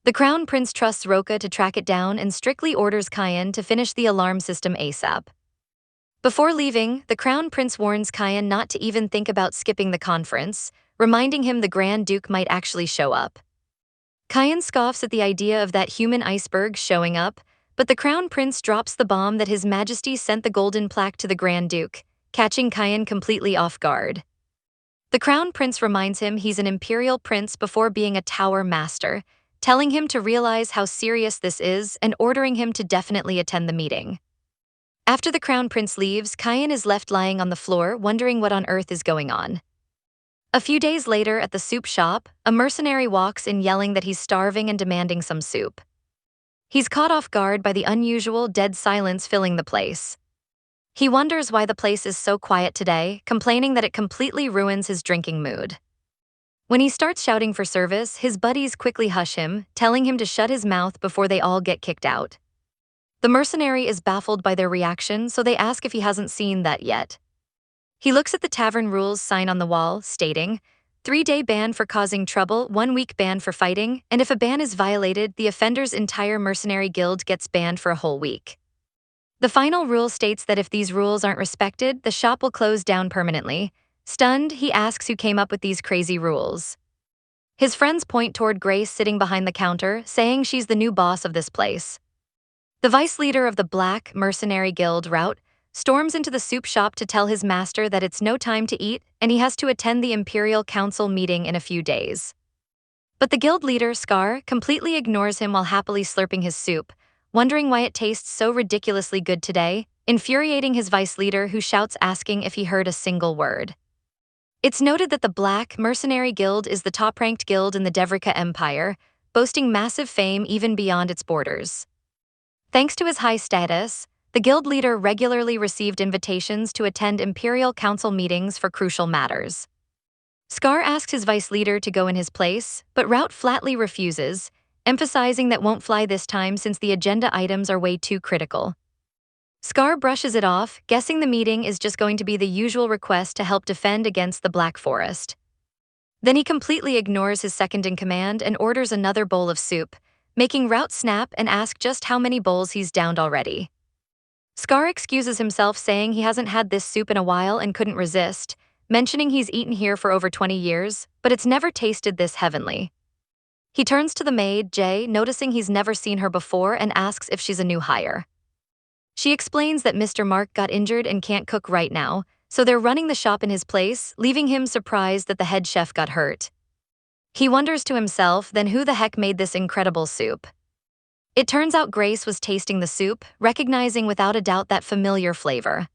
The Crown Prince trusts Roka to track it down and strictly orders Kyan to finish the alarm system ASAP. Before leaving, the Crown Prince warns Kyan not to even think about skipping the conference, reminding him the Grand Duke might actually show up. Kyan scoffs at the idea of that human iceberg showing up, but the Crown Prince drops the bomb that His Majesty sent the golden plaque to the Grand Duke, catching Kyan completely off guard. The Crown Prince reminds him he's an imperial prince before being a tower master, telling him to realize how serious this is and ordering him to definitely attend the meeting. After the Crown Prince leaves, Kyan is left lying on the floor, wondering what on earth is going on. A few days later, at the soup shop, a mercenary walks in yelling that he's starving and demanding some soup. He's caught off guard by the unusual dead silence filling the place. He wonders why the place is so quiet today, complaining that it completely ruins his drinking mood. When he starts shouting for service, his buddies quickly hush him, telling him to shut his mouth before they all get kicked out. The mercenary is baffled by their reaction, so they ask if he hasn't seen that yet. He looks at the tavern rules sign on the wall, stating, 3-day ban for causing trouble, 1-week ban for fighting, and if a ban is violated, the offender's entire mercenary guild gets banned for a whole week. The final rule states that if these rules aren't respected, the shop will close down permanently. Stunned, he asks who came up with these crazy rules. His friends point toward Grace sitting behind the counter, saying she's the new boss of this place. The vice leader of the Black Mercenary Guild route storms into the soup shop to tell his master that it's no time to eat and he has to attend the Imperial Council meeting in a few days. But the guild leader, Scar, completely ignores him while happily slurping his soup, wondering why it tastes so ridiculously good today, infuriating his vice leader who shouts asking if he heard a single word. It's noted that the Black Mercenary Guild is the top-ranked guild in the Devrika Empire, boasting massive fame even beyond its borders. Thanks to his high status, the guild leader regularly received invitations to attend Imperial Council meetings for crucial matters. Scar asks his vice leader to go in his place, but Rout flatly refuses, emphasizing that won't fly this time since the agenda items are way too critical. Scar brushes it off, guessing the meeting is just going to be the usual request to help defend against the Black Forest. Then he completely ignores his second-in-command and orders another bowl of soup, making Rout snap and ask just how many bowls he's downed already. Scar excuses himself, saying he hasn't had this soup in a while and couldn't resist, mentioning he's eaten here for over 20 years, but it's never tasted this heavenly. He turns to the maid, Jay, noticing he's never seen her before, and asks if she's a new hire. She explains that Mr. Mark got injured and can't cook right now, so they're running the shop in his place, leaving him surprised that the head chef got hurt. He wonders to himself, then who the heck made this incredible soup? It turns out Grace was tasting the soup, recognizing without a doubt that familiar flavor.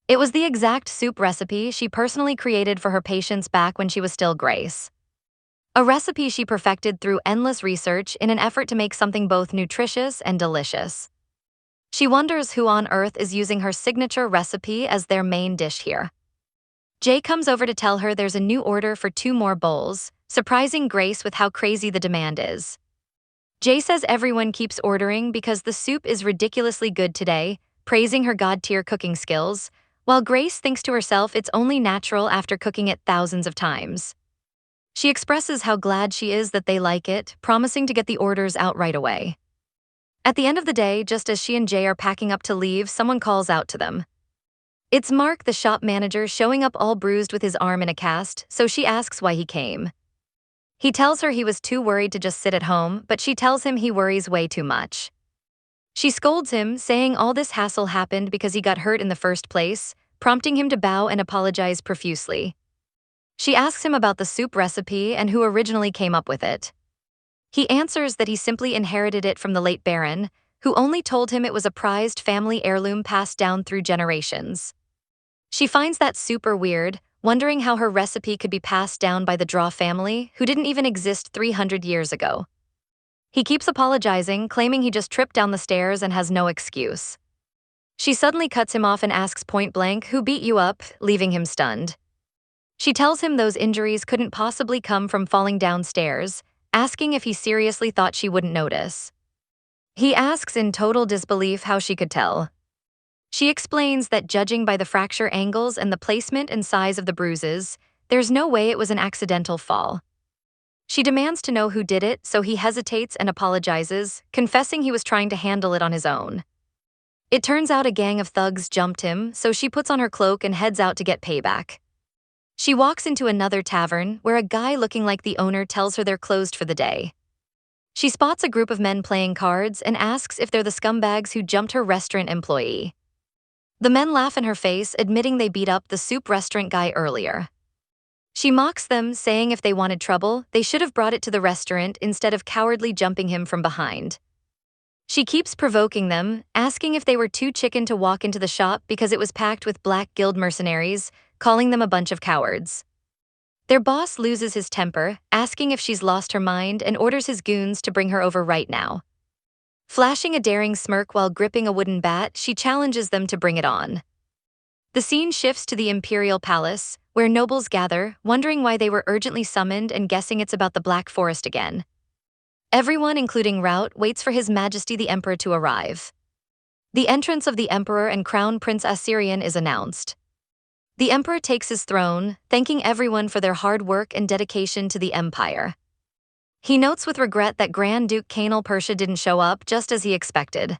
It was the exact soup recipe she personally created for her patients back when she was still Grace. A recipe she perfected through endless research in an effort to make something both nutritious and delicious. She wonders who on earth is using her signature recipe as their main dish here. Jay comes over to tell her there's a new order for 2 more bowls, surprising Grace with how crazy the demand is. Jay says everyone keeps ordering because the soup is ridiculously good today, praising her god-tier cooking skills, while Grace thinks to herself it's only natural after cooking it thousands of times. She expresses how glad she is that they like it, promising to get the orders out right away. At the end of the day, just as she and Jay are packing up to leave, someone calls out to them. It's Mark, the shop manager, showing up all bruised with his arm in a cast, so she asks why he came. He tells her he was too worried to just sit at home, but she tells him he worries way too much. She scolds him, saying all this hassle happened because he got hurt in the first place, prompting him to bow and apologize profusely. She asks him about the soup recipe and who originally came up with it. He answers that he simply inherited it from the late Baron, who only told him it was a prized family heirloom passed down through generations. She finds that super weird, wondering how her recipe could be passed down by the Draw family, who didn't even exist 300 years ago. He keeps apologizing, claiming he just tripped down the stairs and has no excuse. She suddenly cuts him off and asks point blank, "Who beat you up?" leaving him stunned. She tells him those injuries couldn't possibly come from falling downstairs, asking if he seriously thought she wouldn't notice. He asks in total disbelief how she could tell. She explains that judging by the fracture angles and the placement and size of the bruises, there's no way it was an accidental fall. She demands to know who did it, so he hesitates and apologizes, confessing he was trying to handle it on his own. It turns out a gang of thugs jumped him, so she puts on her cloak and heads out to get payback. She walks into another tavern, where a guy looking like the owner tells her they're closed for the day. She spots a group of men playing cards and asks if they're the scumbags who jumped her restaurant employee. The men laugh in her face, admitting they beat up the soup restaurant guy earlier. She mocks them, saying if they wanted trouble, they should have brought it to the restaurant instead of cowardly jumping him from behind. She keeps provoking them, asking if they were too chicken to walk into the shop because it was packed with Black Guild mercenaries, calling them a bunch of cowards. Their boss loses his temper, asking if she's lost her mind, and orders his goons to bring her over right now. Flashing a daring smirk while gripping a wooden bat, she challenges them to bring it on. The scene shifts to the Imperial Palace, where nobles gather, wondering why they were urgently summoned and guessing it's about the Black Forest again. Everyone, including Rout, waits for His Majesty the Emperor to arrive. The entrance of the Emperor and Crown Prince Assyrian is announced. The Emperor takes his throne, thanking everyone for their hard work and dedication to the Empire. He notes with regret that Grand Duke Canal Persia didn't show up just as he expected.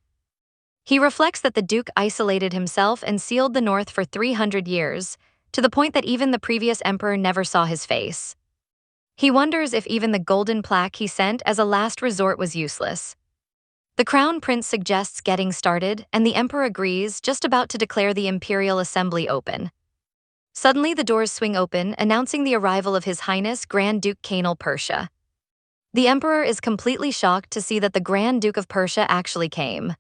He reflects that the Duke isolated himself and sealed the North for 300 years, to the point that even the previous Emperor never saw his face. He wonders if even the golden plaque he sent as a last resort was useless. The Crown Prince suggests getting started, and the Emperor agrees, just about to declare the Imperial Assembly open. Suddenly the doors swing open, announcing the arrival of His Highness Grand Duke Canal Persia. The Emperor is completely shocked to see that the Grand Duke of Persia actually came.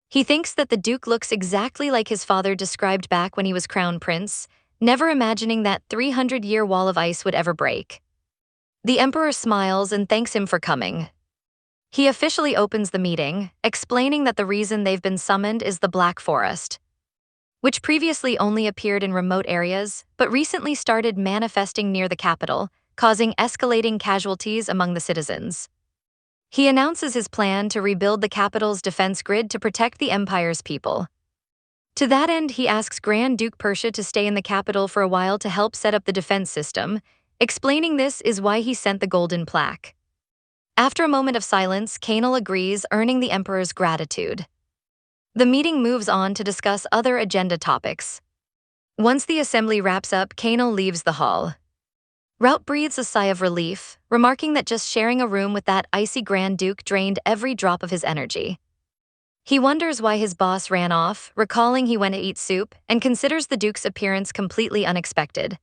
He thinks that the Duke looks exactly like his father described back when he was Crown Prince, never imagining that 300-year wall of ice would ever break. The Emperor smiles and thanks him for coming. He officially opens the meeting, explaining that the reason they've been summoned is the Black Forest, which previously only appeared in remote areas, but recently started manifesting near the capital, causing escalating casualties among the citizens. He announces his plan to rebuild the capital's defense grid to protect the Empire's people. To that end, he asks Grand Duke Persia to stay in the capital for a while to help set up the defense system, explaining this is why he sent the golden plaque. After a moment of silence, Kanal agrees, earning the Emperor's gratitude. The meeting moves on to discuss other agenda topics. Once the assembly wraps up, Kanal leaves the hall. Rout breathes a sigh of relief, remarking that just sharing a room with that icy Grand Duke drained every drop of his energy. He wonders why his boss ran off, recalling he went to eat soup, and considers the Duke's appearance completely unexpected.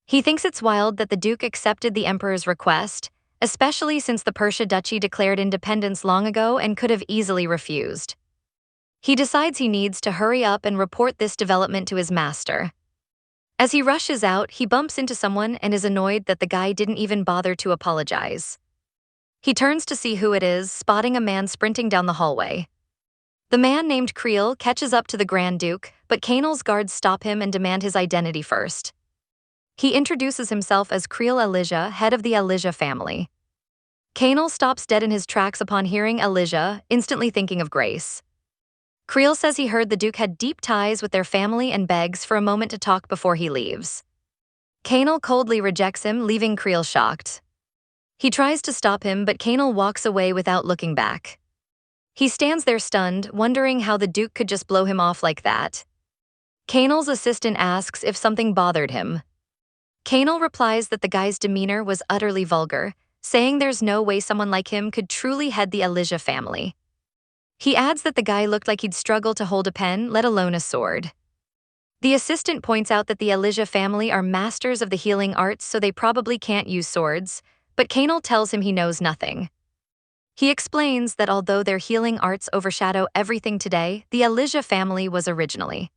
He thinks it's wild that the Duke accepted the Emperor's request, especially since the Persia Duchy declared independence long ago and could have easily refused. He decides he needs to hurry up and report this development to his master. As he rushes out, he bumps into someone and is annoyed that the guy didn't even bother to apologize. He turns to see who it is, spotting a man sprinting down the hallway. The man named Creel catches up to the Grand Duke, but Kanal's guards stop him and demand his identity first. He introduces himself as Creel Elijah, head of the Elijah family. Kanal stops dead in his tracks upon hearing Elijah, instantly thinking of Grace. Creel says he heard the Duke had deep ties with their family and begs for a moment to talk before he leaves. Kanal coldly rejects him, leaving Creel shocked. He tries to stop him, but Kanal walks away without looking back. He stands there stunned, wondering how the Duke could just blow him off like that. Kanal's assistant asks if something bothered him. Kanal replies that the guy's demeanor was utterly vulgar, saying there's no way someone like him could truly head the Elijah family. He adds that the guy looked like he'd struggle to hold a pen, let alone a sword. The assistant points out that the Elijah family are masters of the healing arts, so they probably can't use swords, but Kanal tells him he knows nothing. He explains that although their healing arts overshadow everything today, the Elijah family was originally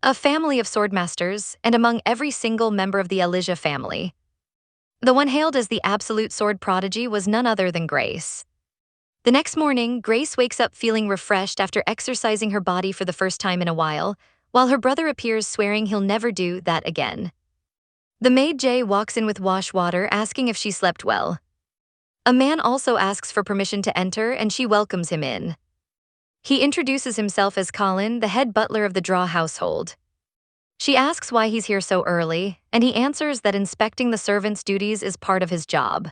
a family of swordmasters, and among every single member of the Elijah family, the one hailed as the absolute sword prodigy was none other than Grace. The next morning, Grace wakes up feeling refreshed after exercising her body for the first time in a while her brother appears swearing he'll never do that again. The maid Jay walks in with wash water, asking if she slept well. A man also asks for permission to enter, and she welcomes him in. He introduces himself as Colin, the head butler of the Draw household. She asks why he's here so early, and he answers that inspecting the servants' duties is part of his job.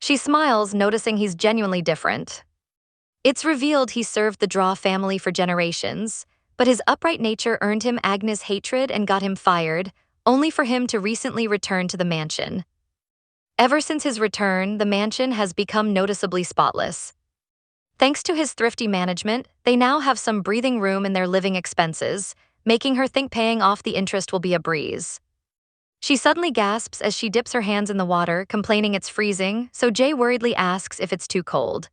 She smiles, noticing he's genuinely different. It's revealed he served the Draw family for generations, but his upright nature earned him Agnes' hatred and got him fired, only for him to recently return to the mansion. Ever since his return, the mansion has become noticeably spotless. Thanks to his thrifty management, they now have some breathing room in their living expenses, making her think paying off the interest will be a breeze. She suddenly gasps as she dips her hands in the water, complaining it's freezing, so Jay worriedly asks if it's too cold.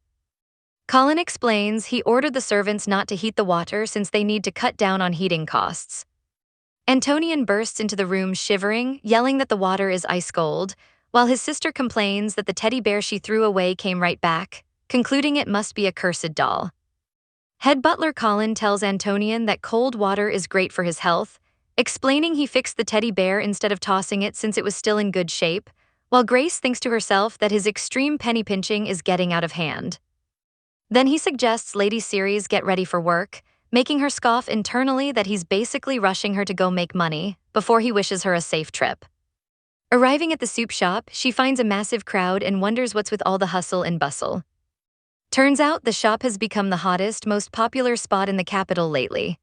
Colin explains he ordered the servants not to heat the water since they need to cut down on heating costs. Antonian bursts into the room shivering, yelling that the water is ice cold, while his sister complains that the teddy bear she threw away came right back, concluding it must be a cursed doll. Head butler Colin tells Antonian that cold water is great for his health, explaining he fixed the teddy bear instead of tossing it since it was still in good shape, while Grace thinks to herself that his extreme penny pinching is getting out of hand. Then he suggests Lady Ceres get ready for work, making her scoff internally that he's basically rushing her to go make money, before he wishes her a safe trip. Arriving at the soup shop, she finds a massive crowd and wonders what's with all the hustle and bustle. Turns out the shop has become the hottest, most popular spot in the capital lately.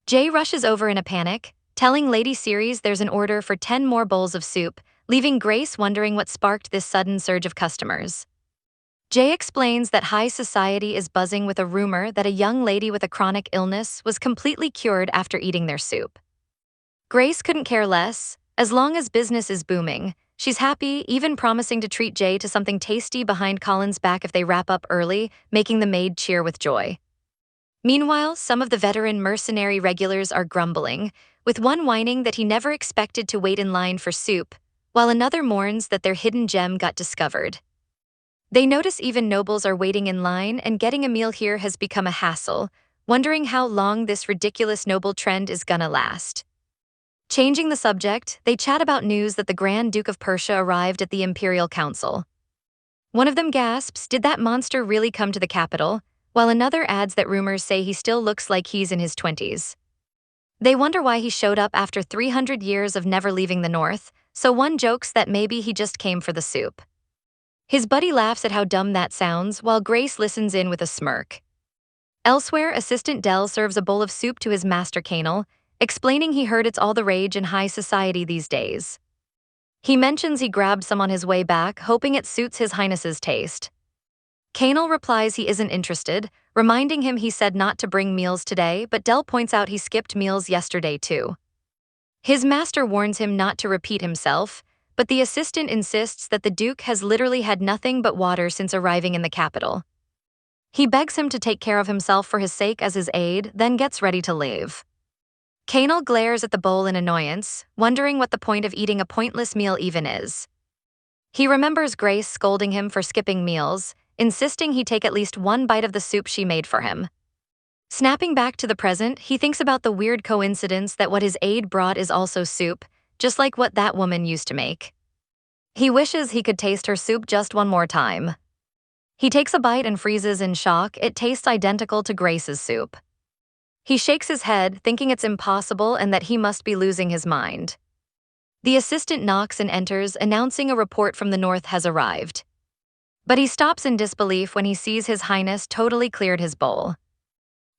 Jay rushes over in a panic, telling Lady Ceres there's an order for 10 more bowls of soup, leaving Grace wondering what sparked this sudden surge of customers. Jay explains that high society is buzzing with a rumor that a young lady with a chronic illness was completely cured after eating their soup. Grace couldn't care less. As long as business is booming, she's happy, even promising to treat Jay to something tasty behind Colin's back if they wrap up early, making the maid cheer with joy. Meanwhile, some of the veteran mercenary regulars are grumbling, with one whining that he never expected to wait in line for soup, while another mourns that their hidden gem got discovered. They notice even nobles are waiting in line, and getting a meal here has become a hassle, wondering how long this ridiculous noble trend is gonna last. Changing the subject, they chat about news that the Grand Duke of Persia arrived at the Imperial Council. One of them gasps, "Did that monster really come to the capital?" While another adds that rumors say he still looks like he's in his 20s. They wonder why he showed up after 300 years of never leaving the north, so one jokes that maybe he just came for the soup. His buddy laughs at how dumb that sounds, while Grace listens in with a smirk. Elsewhere, Assistant Dell serves a bowl of soup to his master Canel, explaining he heard it's all the rage in high society these days. He mentions he grabbed some on his way back, hoping it suits His Highness's taste. Canel replies he isn't interested, reminding him he said not to bring meals today, but Dell points out he skipped meals yesterday too. His master warns him not to repeat himself, but the assistant insists that the Duke has literally had nothing but water since arriving in the capital. He begs him to take care of himself for his sake as his aide, then gets ready to leave. Canel glares at the bowl in annoyance, wondering what the point of eating a pointless meal even is. He remembers Grace scolding him for skipping meals, insisting he take at least one bite of the soup she made for him. Snapping back to the present, he thinks about the weird coincidence that what his aide brought is also soup, just like what that woman used to make. He wishes he could taste her soup just one more time. He takes a bite and freezes in shock. It tastes identical to Grace's soup. He shakes his head, thinking it's impossible and that he must be losing his mind. The assistant knocks and enters, announcing a report from the north has arrived. But he stops in disbelief when he sees His Highness totally cleared his bowl.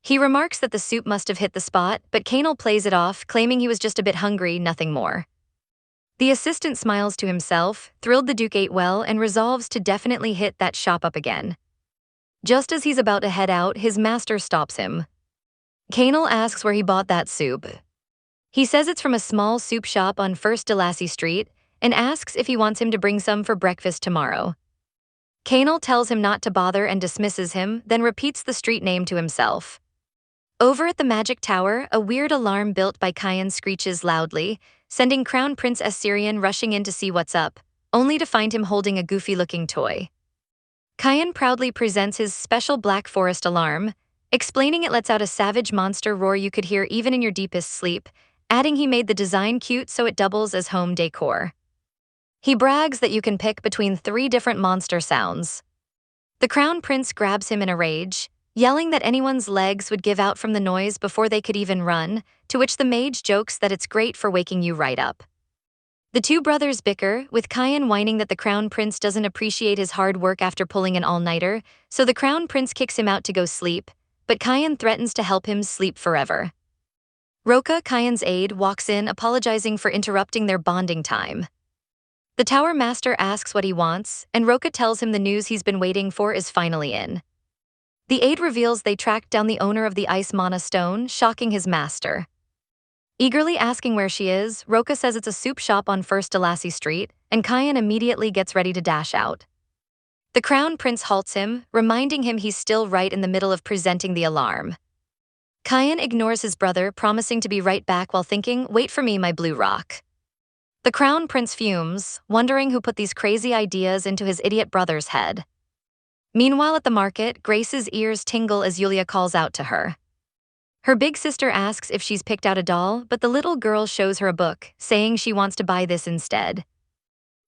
He remarks that the soup must have hit the spot, but Canel plays it off, claiming he was just a bit hungry, nothing more. The assistant smiles to himself, thrilled the Duke ate well, and resolves to definitely hit that shop up again. Just as he's about to head out, his master stops him. Canel asks where he bought that soup. He says it's from a small soup shop on First Delassie Street, and asks if he wants him to bring some for breakfast tomorrow. Canel tells him not to bother and dismisses him, then repeats the street name to himself. Over at the Magic Tower, a weird alarm built by Kyan screeches loudly, sending Crown Prince Assyrian rushing in to see what's up, only to find him holding a goofy-looking toy. Kyan proudly presents his special Black Forest alarm, explaining it lets out a savage monster roar you could hear even in your deepest sleep, adding he made the design cute so it doubles as home decor. He brags that you can pick between 3 different monster sounds. The Crown Prince grabs him in a rage, yelling that anyone's legs would give out from the noise before they could even run, to which the mage jokes that it's great for waking you right up. The two brothers bicker, with Kyan whining that the Crown Prince doesn't appreciate his hard work after pulling an all-nighter, so the Crown Prince kicks him out to go sleep, but Kyan threatens to help him sleep forever. Roka, Kyan's aide, walks in apologizing for interrupting their bonding time. The Tower Master asks what he wants, and Roka tells him the news he's been waiting for is finally in. The aide reveals they tracked down the owner of the Ice Mana Stone, shocking his master. Eagerly asking where she is, Roka says it's a soup shop on First Delassie Street, and Kyan immediately gets ready to dash out. The Crown Prince halts him, reminding him he's still right in the middle of presenting the alarm. Kyan ignores his brother, promising to be right back while thinking, "Wait for me, my blue rock." The Crown Prince fumes, wondering who put these crazy ideas into his idiot brother's head. Meanwhile at the market, Grace's ears tingle as Yulia calls out to her. Her big sister asks if she's picked out a doll, but the little girl shows her a book, saying she wants to buy this instead.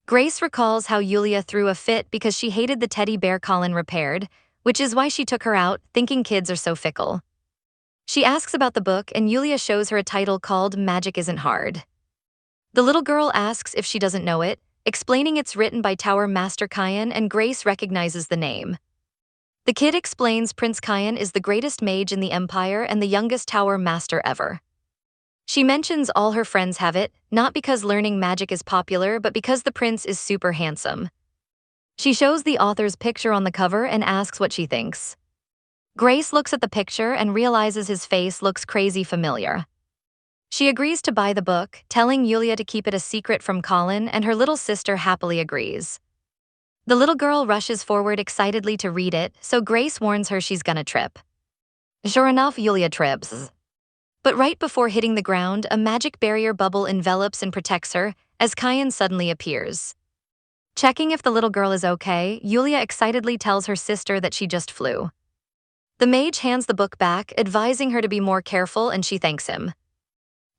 Grace recalls how Yulia threw a fit because she hated the teddy bear Colin repaired, which is why she took her out, thinking kids are so fickle. She asks about the book, and Yulia shows her a title called Magic Isn't Hard. The little girl asks if she doesn't know it, explaining it's written by Tower Master Kyan, and Grace recognizes the name. The kid explains Prince Kyan is the greatest mage in the Empire and the youngest Tower Master ever. She mentions all her friends have it, not because learning magic is popular, but because the prince is super handsome. She shows the author's picture on the cover and asks what she thinks. Grace looks at the picture and realizes his face looks crazy familiar. She agrees to buy the book, telling Yulia to keep it a secret from Colin, and her little sister happily agrees. The little girl rushes forward excitedly to read it, so Grace warns her she's gonna trip. Sure enough, Yulia trips. But right before hitting the ground, a magic barrier bubble envelops and protects her, as Kyan suddenly appears. Checking if the little girl is okay, Yulia excitedly tells her sister that she just flew. The mage hands the book back, advising her to be more careful, and she thanks him.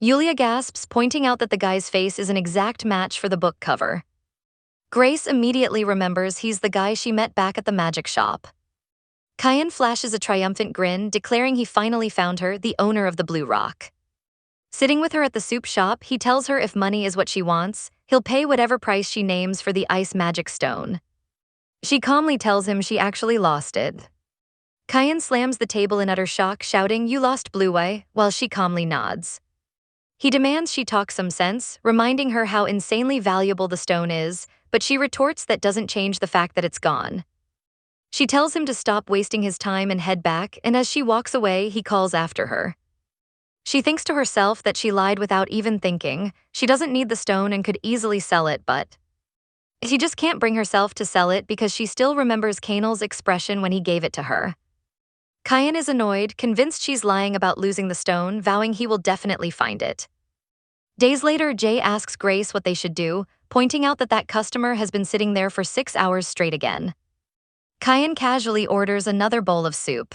Yulia gasps, pointing out that the guy's face is an exact match for the book cover. Grace immediately remembers he's the guy she met back at the magic shop. Kyan flashes a triumphant grin, declaring he finally found her, the owner of the Blue Rock. Sitting with her at the soup shop, he tells her if money is what she wants, he'll pay whatever price she names for the ice magic stone. She calmly tells him she actually lost it. Kyan slams the table in utter shock, shouting, "You lost Blue Eye," while she calmly nods. He demands she talk some sense, reminding her how insanely valuable the stone is, but she retorts that doesn't change the fact that it's gone. She tells him to stop wasting his time and head back, and as she walks away, he calls after her. She thinks to herself that she lied without even thinking. She doesn't need the stone and could easily sell it, but she just can't bring herself to sell it because she still remembers Kanal's expression when he gave it to her. Kyan is annoyed, convinced she's lying about losing the stone, vowing he will definitely find it. Days later, Jay asks Grace what they should do, pointing out that that customer has been sitting there for 6 hours straight again. Kyan casually orders another bowl of soup.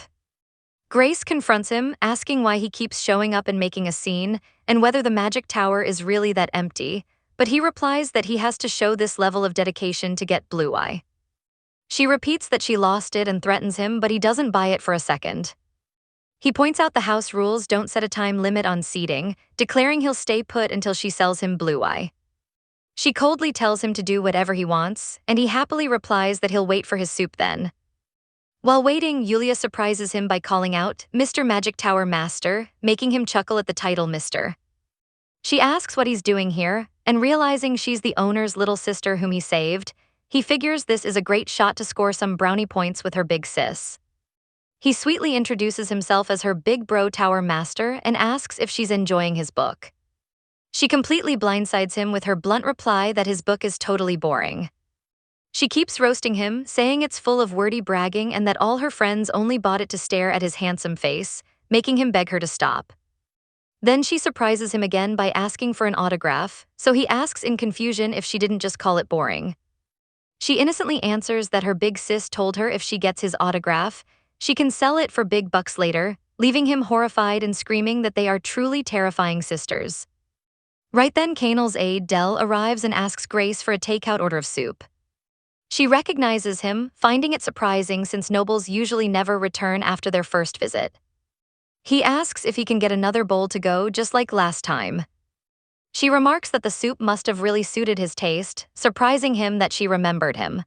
Grace confronts him, asking why he keeps showing up and making a scene, and whether the magic tower is really that empty, but he replies that he has to show this level of dedication to get Blue Eye. She repeats that she lost it and threatens him, but he doesn't buy it for a second. He points out the house rules don't set a time limit on seating, declaring he'll stay put until she sells him Blue Eye. She coldly tells him to do whatever he wants, and he happily replies that he'll wait for his soup then. While waiting, Yulia surprises him by calling out, "Mr. Magic Tower Master," making him chuckle at the title Mr. She asks what he's doing here, and realizing she's the owner's little sister whom he saved, he figures this is a great shot to score some brownie points with her big sis. He sweetly introduces himself as her big bro Tower Master and asks if she's enjoying his book. She completely blindsides him with her blunt reply that his book is totally boring. She keeps roasting him, saying it's full of wordy bragging and that all her friends only bought it to stare at his handsome face, making him beg her to stop. Then she surprises him again by asking for an autograph, so he asks in confusion if she didn't just call it boring. She innocently answers that her big sis told her if she gets his autograph, she can sell it for big bucks later, leaving him horrified and screaming that they are truly terrifying sisters. Right then, Kanal's aide, Dell, arrives and asks Grace for a takeout order of soup. She recognizes him, finding it surprising since nobles usually never return after their first visit. He asks if he can get another bowl to go just like last time. She remarks that the soup must have really suited his taste, surprising him that she remembered him.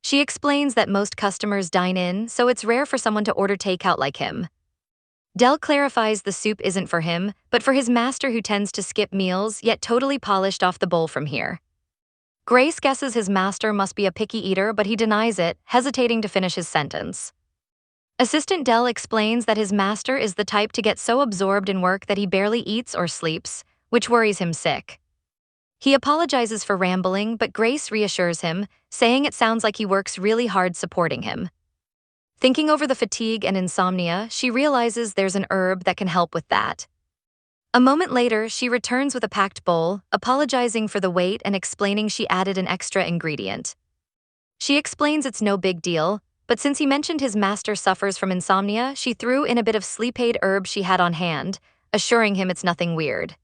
She explains that most customers dine in, so it's rare for someone to order takeout like him. Dell clarifies the soup isn't for him, but for his master who tends to skip meals, yet totally polished off the bowl from here. Grace guesses his master must be a picky eater, but he denies it, hesitating to finish his sentence. Assistant Dell explains that his master is the type to get so absorbed in work that he barely eats or sleeps, which worries him sick. He apologizes for rambling, but Grace reassures him, saying it sounds like he works really hard supporting him. Thinking over the fatigue and insomnia, she realizes there's an herb that can help with that. A moment later, she returns with a packed bowl, apologizing for the wait and explaining she added an extra ingredient. She explains it's no big deal, but since he mentioned his master suffers from insomnia, she threw in a bit of sleep aid herb she had on hand, assuring him it's nothing weird.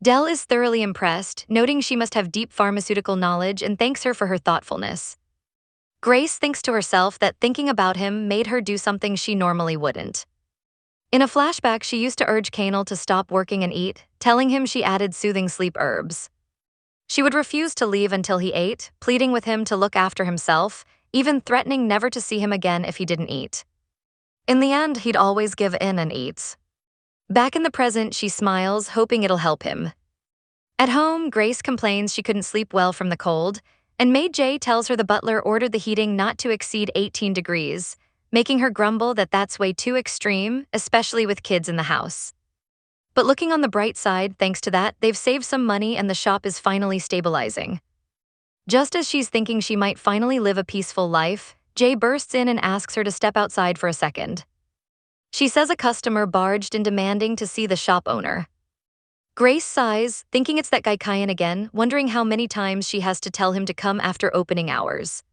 Dell is thoroughly impressed, noting she must have deep pharmaceutical knowledge and thanks her for her thoughtfulness. Grace thinks to herself that thinking about him made her do something she normally wouldn't. In a flashback, she used to urge Kanal to stop working and eat, telling him she added soothing sleep herbs. She would refuse to leave until he ate, pleading with him to look after himself, even threatening never to see him again if he didn't eat. In the end, he'd always give in and eats. Back in the present, she smiles, hoping it'll help him. At home, Grace complains she couldn't sleep well from the cold, and maid Jay tells her the butler ordered the heating not to exceed 18 degrees, making her grumble that that's way too extreme, especially with kids in the house. But looking on the bright side, thanks to that, they've saved some money and the shop is finally stabilizing. Just as she's thinking she might finally live a peaceful life, Jay bursts in and asks her to step outside for a second. She says a customer barged in demanding to see the shop owner. Grace sighs, thinking it's that guy Kyan again, wondering how many times she has to tell him to come after opening hours.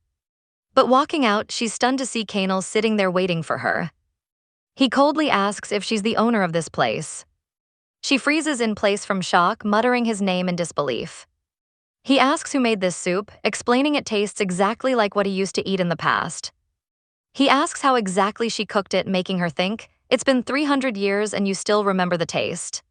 But walking out, she's stunned to see Kanal sitting there waiting for her. He coldly asks if she's the owner of this place. She freezes in place from shock, muttering his name in disbelief. He asks who made this soup, explaining it tastes exactly like what he used to eat in the past. He asks how exactly she cooked it, making her think, it's been 300 years and you still remember the taste.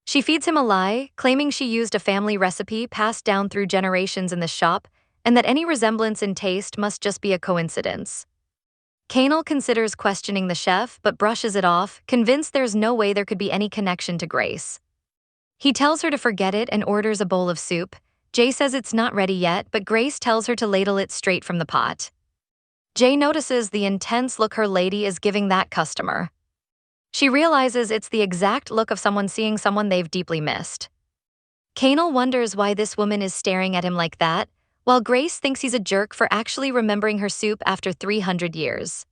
She feeds him a lie, claiming she used a family recipe passed down through generations in the shop, and that any resemblance in taste must just be a coincidence. Kanal considers questioning the chef but brushes it off, convinced there's no way there could be any connection to Grace. He tells her to forget it and orders a bowl of soup. Jay says it's not ready yet, but Grace tells her to ladle it straight from the pot. Jay notices the intense look her lady is giving that customer. She realizes it's the exact look of someone seeing someone they've deeply missed. Kanal wonders why this woman is staring at him like that, while Grace thinks he's a jerk for actually remembering her soup after 300 years.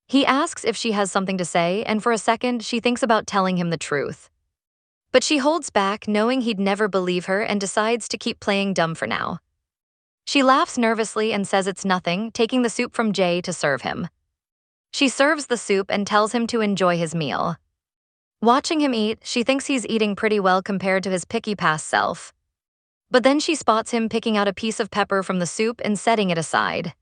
He asks if she has something to say, and for a second she thinks about telling him the truth. But she holds back, knowing he'd never believe her, and decides to keep playing dumb for now. She laughs nervously and says it's nothing, taking the soup from Jay to serve him. She serves the soup and tells him to enjoy his meal. Watching him eat, she thinks he's eating pretty well compared to his picky past self. But then she spots him picking out a piece of pepper from the soup and setting it aside.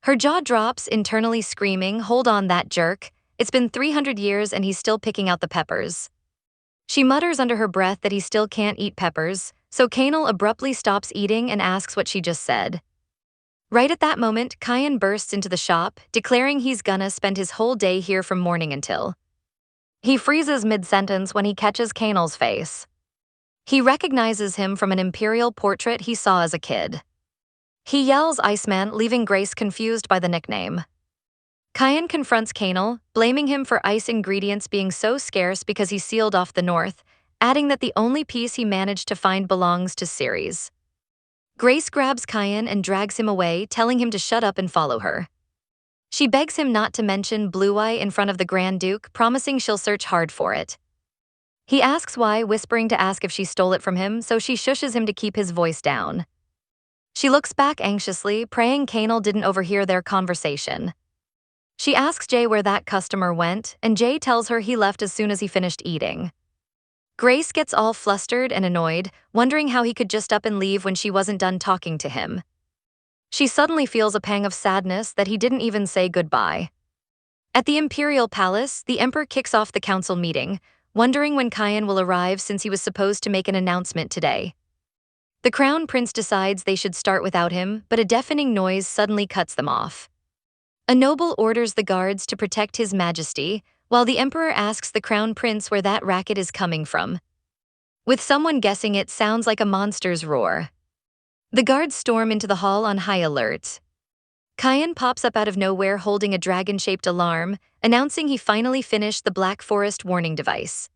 Her jaw drops, internally screaming, "Hold on, that jerk. It's been 300 years and he's still picking out the peppers." She mutters under her breath that he still can't eat peppers, so Kanal abruptly stops eating and asks what she just said. Right at that moment, Kyan bursts into the shop, declaring he's gonna spend his whole day here from morning until. He freezes mid-sentence when he catches Kanal's face. He recognizes him from an imperial portrait he saw as a kid. He yells Iceman, leaving Grace confused by the nickname. Kyan confronts Kanal, blaming him for ice ingredients being so scarce because he sealed off the north, adding that the only piece he managed to find belongs to Ceres. Grace grabs Kyan and drags him away, telling him to shut up and follow her. She begs him not to mention Blue Eye in front of the Grand Duke, promising she'll search hard for it. He asks why, whispering to ask if she stole it from him, so she shushes him to keep his voice down. She looks back anxiously, praying Kanal didn't overhear their conversation. She asks Jay where that customer went, and Jay tells her he left as soon as he finished eating. Grace gets all flustered and annoyed, wondering how he could just up and leave when she wasn't done talking to him. She suddenly feels a pang of sadness that he didn't even say goodbye. At the Imperial Palace, the Emperor kicks off the council meeting, wondering when Kyan will arrive since he was supposed to make an announcement today. The Crown Prince decides they should start without him, but a deafening noise suddenly cuts them off. A noble orders the guards to protect His Majesty, while the Emperor asks the Crown Prince where that racket is coming from. With someone guessing it sounds like a monster's roar. The guards storm into the hall on high alert. Kyan pops up out of nowhere holding a dragon-shaped alarm, announcing he finally finished the Black Forest warning device.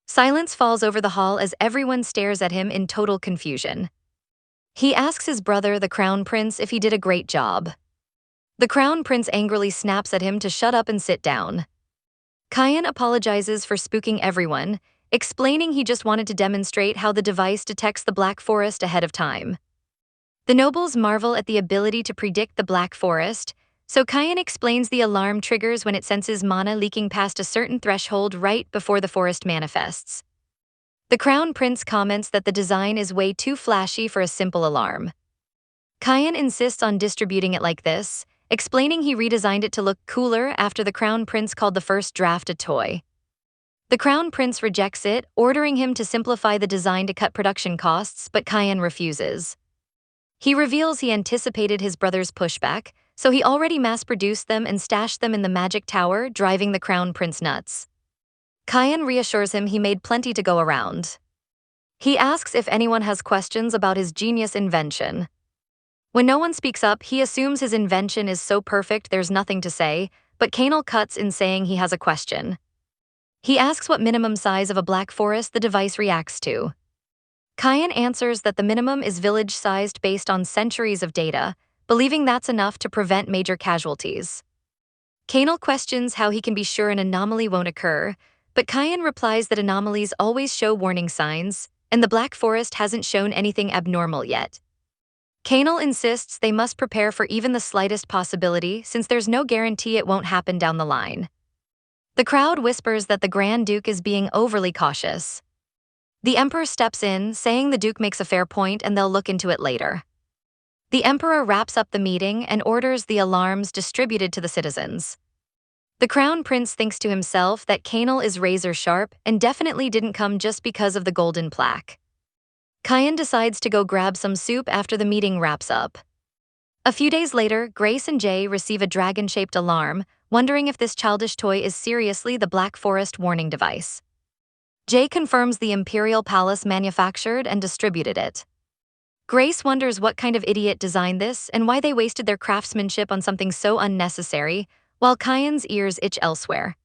Silence falls over the hall as everyone stares at him in total confusion. He asks his brother, the Crown Prince, if he did a great job. The Crown Prince angrily snaps at him to shut up and sit down. Kyan apologizes for spooking everyone, explaining he just wanted to demonstrate how the device detects the Black Forest ahead of time. The nobles marvel at the ability to predict the Black Forest, so Kyan explains the alarm triggers when it senses mana leaking past a certain threshold right before the forest manifests. The Crown Prince comments that the design is way too flashy for a simple alarm. Kyan insists on distributing it like this, explaining he redesigned it to look cooler after the Crown Prince called the first draft a toy. The Crown Prince rejects it, ordering him to simplify the design to cut production costs, but Kyan refuses. He reveals he anticipated his brother's pushback, so he already mass-produced them and stashed them in the magic tower, driving the Crown Prince nuts. Kyan reassures him he made plenty to go around. He asks if anyone has questions about his genius invention. When no one speaks up, he assumes his invention is so perfect there's nothing to say, but Kanal cuts in saying he has a question. He asks what minimum size of a black forest the device reacts to. Kyan answers that the minimum is village-sized based on centuries of data, believing that's enough to prevent major casualties. Kanal questions how he can be sure an anomaly won't occur, But Kyan replies that anomalies always show warning signs, and the Black Forest hasn't shown anything abnormal yet. Kanal insists they must prepare for even the slightest possibility since there's no guarantee it won't happen down the line. The crowd whispers that the Grand Duke is being overly cautious. The Emperor steps in, saying the Duke makes a fair point and they'll look into it later. The Emperor wraps up the meeting and orders the alarms distributed to the citizens. The Crown Prince thinks to himself that Kanal is razor sharp and definitely didn't come just because of the golden plaque. Kyan decides to go grab some soup after the meeting wraps up. A few days later, Grace and Jay receive a dragon-shaped alarm, wondering if this childish toy is seriously the Black Forest warning device. Jay confirms the Imperial Palace manufactured and distributed it. Grace wonders what kind of idiot designed this and why they wasted their craftsmanship on something so unnecessary, while Kyan's ears itch elsewhere.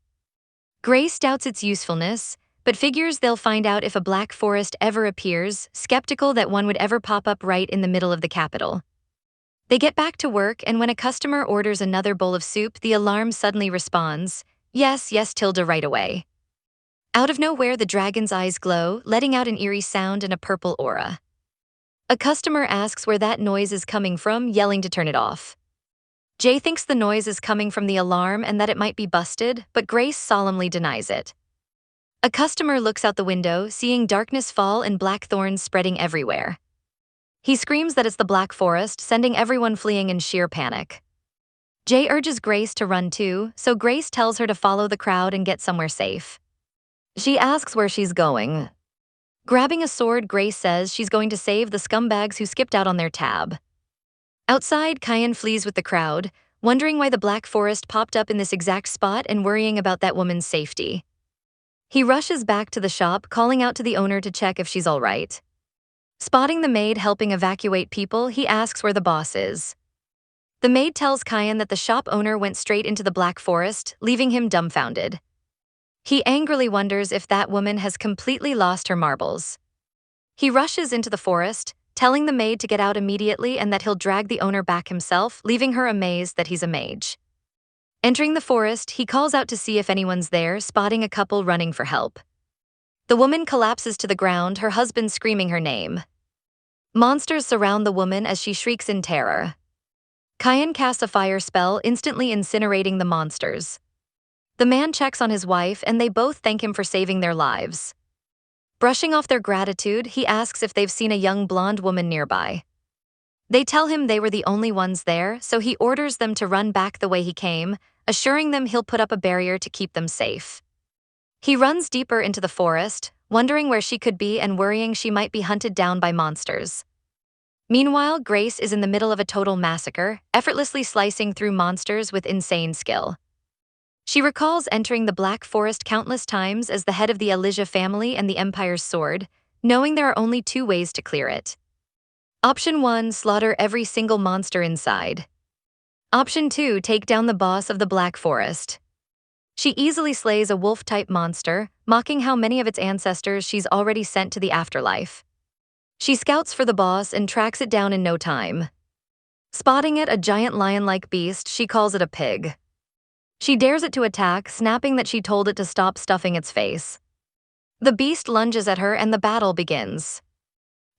Grace doubts its usefulness, but figures they'll find out if a Black Forest ever appears, skeptical that one would ever pop up right in the middle of the capital. They get back to work, and when a customer orders another bowl of soup, the alarm suddenly responds, "Yes, yes, Tilda," right away. Out of nowhere, the dragon's eyes glow, letting out an eerie sound and a purple aura. A customer asks where that noise is coming from, yelling to turn it off. Jay thinks the noise is coming from the alarm and that it might be busted, but Grace solemnly denies it. A customer looks out the window, seeing darkness fall and black thorns spreading everywhere. He screams that it's the Black Forest, sending everyone fleeing in sheer panic. Jay urges Grace to run too, so Grace tells her to follow the crowd and get somewhere safe. She asks where she's going. Grabbing a sword, Grace says she's going to save the scumbags who skipped out on their tab. Outside, Kyan flees with the crowd, wondering why the Black Forest popped up in this exact spot and worrying about that woman's safety. He rushes back to the shop, calling out to the owner to check if she's all right. Spotting the maid helping evacuate people, he asks where the boss is. The maid tells Kyan that the shop owner went straight into the Black Forest, leaving him dumbfounded. He angrily wonders if that woman has completely lost her marbles. He rushes into the forest, telling the maid to get out immediately and that he'll drag the owner back himself, leaving her amazed that he's a mage. Entering the forest, he calls out to see if anyone's there, spotting a couple running for help. The woman collapses to the ground, her husband screaming her name. Monsters surround the woman as she shrieks in terror. Kyan casts a fire spell, instantly incinerating the monsters. The man checks on his wife and they both thank him for saving their lives. Brushing off their gratitude, he asks if they've seen a young blonde woman nearby. They tell him they were the only ones there, so he orders them to run back the way he came, assuring them he'll put up a barrier to keep them safe. He runs deeper into the forest, wondering where she could be and worrying she might be hunted down by monsters. Meanwhile, Grace is in the middle of a total massacre, effortlessly slicing through monsters with insane skill. She recalls entering the Black Forest countless times as the head of the Elijah family and the Empire's sword, knowing there are only two ways to clear it. Option 1, slaughter every single monster inside. Option 2, take down the boss of the Black Forest. She easily slays a wolf-type monster, mocking how many of its ancestors she's already sent to the afterlife. She scouts for the boss and tracks it down in no time. Spotting it, a giant lion-like beast, she calls it a pig. She dares it to attack, snapping that she told it to stop stuffing its face. The beast lunges at her and the battle begins.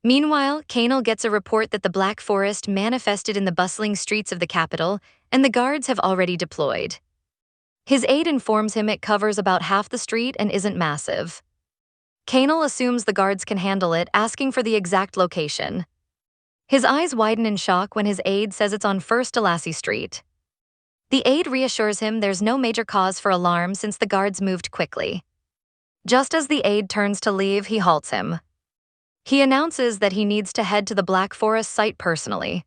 Meanwhile, Kanal gets a report that the Black Forest manifested in the bustling streets of the capital, and the guards have already deployed. His aide informs him it covers about half the street and isn't massive. Kanal assumes the guards can handle it, asking for the exact location. His eyes widen in shock when his aide says it's on First Delassie Street. The aide reassures him there's no major cause for alarm since the guards moved quickly. Just as the aide turns to leave, he halts him. He announces that he needs to head to the Black Forest site personally.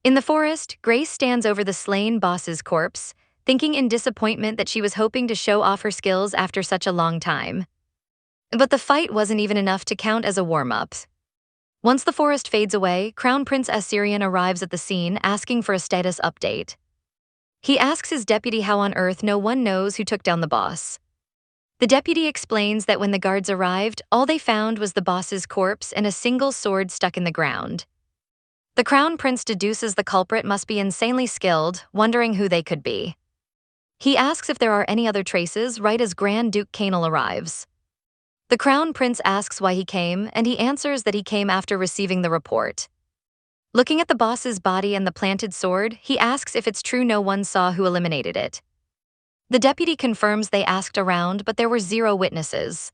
In the forest, Grace stands over the slain boss's corpse, thinking in disappointment that she was hoping to show off her skills after such a long time. But the fight wasn't even enough to count as a warm-up. Once the forest fades away, Crown Prince Assyrian arrives at the scene, asking for a status update. He asks his deputy how on earth no one knows who took down the boss. The deputy explains that when the guards arrived, all they found was the boss's corpse and a single sword stuck in the ground. The Crown Prince deduces the culprit must be insanely skilled, wondering who they could be. He asks if there are any other traces right as Grand Duke Canal arrives. The Crown Prince asks why he came, and he answers that he came after receiving the report. Looking at the boss's body and the planted sword, he asks if it's true no one saw who eliminated it. The deputy confirms they asked around, but there were 0 witnesses.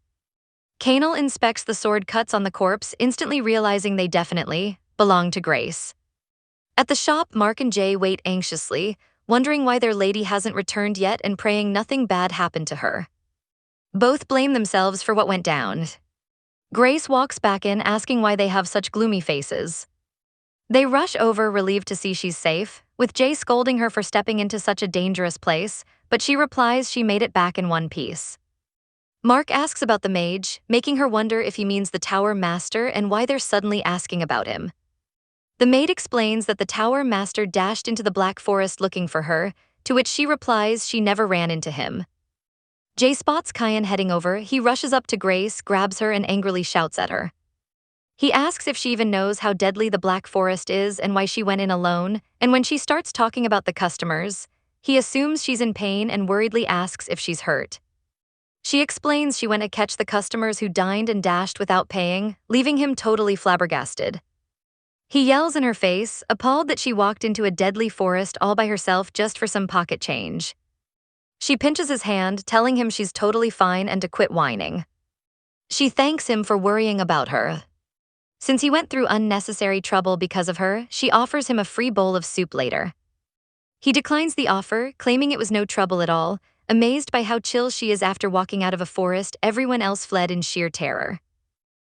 Canal inspects the sword cuts on the corpse, instantly realizing they definitely belong to Grace. At the shop, Mark and Jay wait anxiously, wondering why their lady hasn't returned yet and praying nothing bad happened to her. Both blame themselves for what went down. Grace walks back in, asking why they have such gloomy faces. They rush over, relieved to see she's safe, with Jay scolding her for stepping into such a dangerous place, but she replies she made it back in one piece. Mark asks about the mage, making her wonder if he means the Tower Master and why they're suddenly asking about him. The maid explains that the Tower Master dashed into the Black Forest looking for her, to which she replies she never ran into him. Jay spots Kyan heading over. He rushes up to Grace, grabs her, and angrily shouts at her. He asks if she even knows how deadly the Black Forest is and why she went in alone, and when she starts talking about the customers, he assumes she's in pain and worriedly asks if she's hurt. She explains she went to catch the customers who dined and dashed without paying, leaving him totally flabbergasted. He yells in her face, appalled that she walked into a deadly forest all by herself just for some pocket change. She pinches his hand, telling him she's totally fine and to quit whining. She thanks him for worrying about her. Since he went through unnecessary trouble because of her, she offers him a free bowl of soup later. He declines the offer, claiming it was no trouble at all, amazed by how chill she is after walking out of a forest everyone else fled in sheer terror.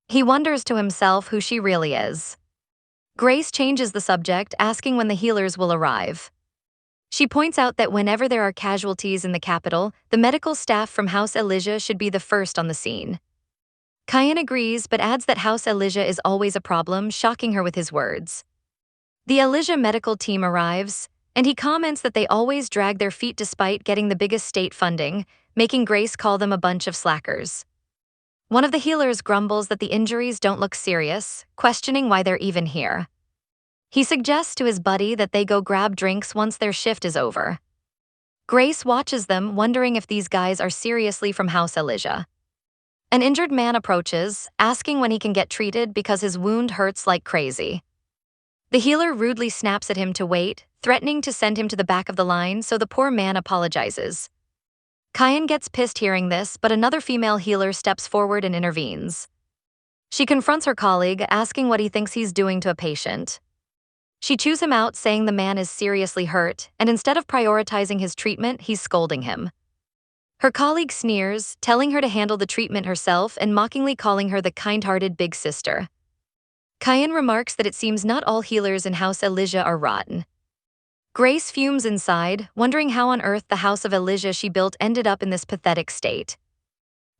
He wonders to himself who she really is. Grace changes the subject, asking when the healers will arrive. She points out that whenever there are casualties in the capital, the medical staff from House Elijah should be the first on the scene. Kyan agrees but adds that House Elijah is always a problem, shocking her with his words. The Elijah medical team arrives, and he comments that they always drag their feet despite getting the biggest state funding, making Grace call them a bunch of slackers. One of the healers grumbles that the injuries don't look serious, questioning why they're even here. He suggests to his buddy that they go grab drinks once their shift is over. Grace watches them, wondering if these guys are seriously from House Elijah. An injured man approaches, asking when he can get treated because his wound hurts like crazy. The healer rudely snaps at him to wait, threatening to send him to the back of the line, so the poor man apologizes. Kyan gets pissed hearing this, but another female healer steps forward and intervenes. She confronts her colleague, asking what he thinks he's doing to a patient. She chews him out, saying the man is seriously hurt, and instead of prioritizing his treatment, he's scolding him. Her colleague sneers, telling her to handle the treatment herself and mockingly calling her the kind-hearted big sister. Kyan remarks that it seems not all healers in House Elijah are rotten. Grace fumes inside, wondering how on earth the House of Elijah she built ended up in this pathetic state.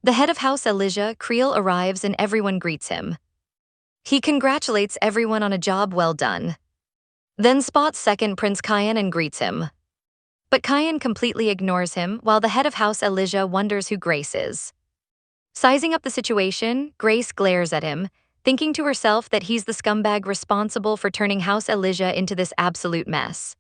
The head of House Elijah, Creel, arrives and everyone greets him. He congratulates everyone on a job well done. Then spots second Prince Kyan and greets him. But Kyan completely ignores him, while the head of House Elijah wonders who Grace is. Sizing up the situation, Grace glares at him, thinking to herself that he's the scumbag responsible for turning House Elijah into this absolute mess.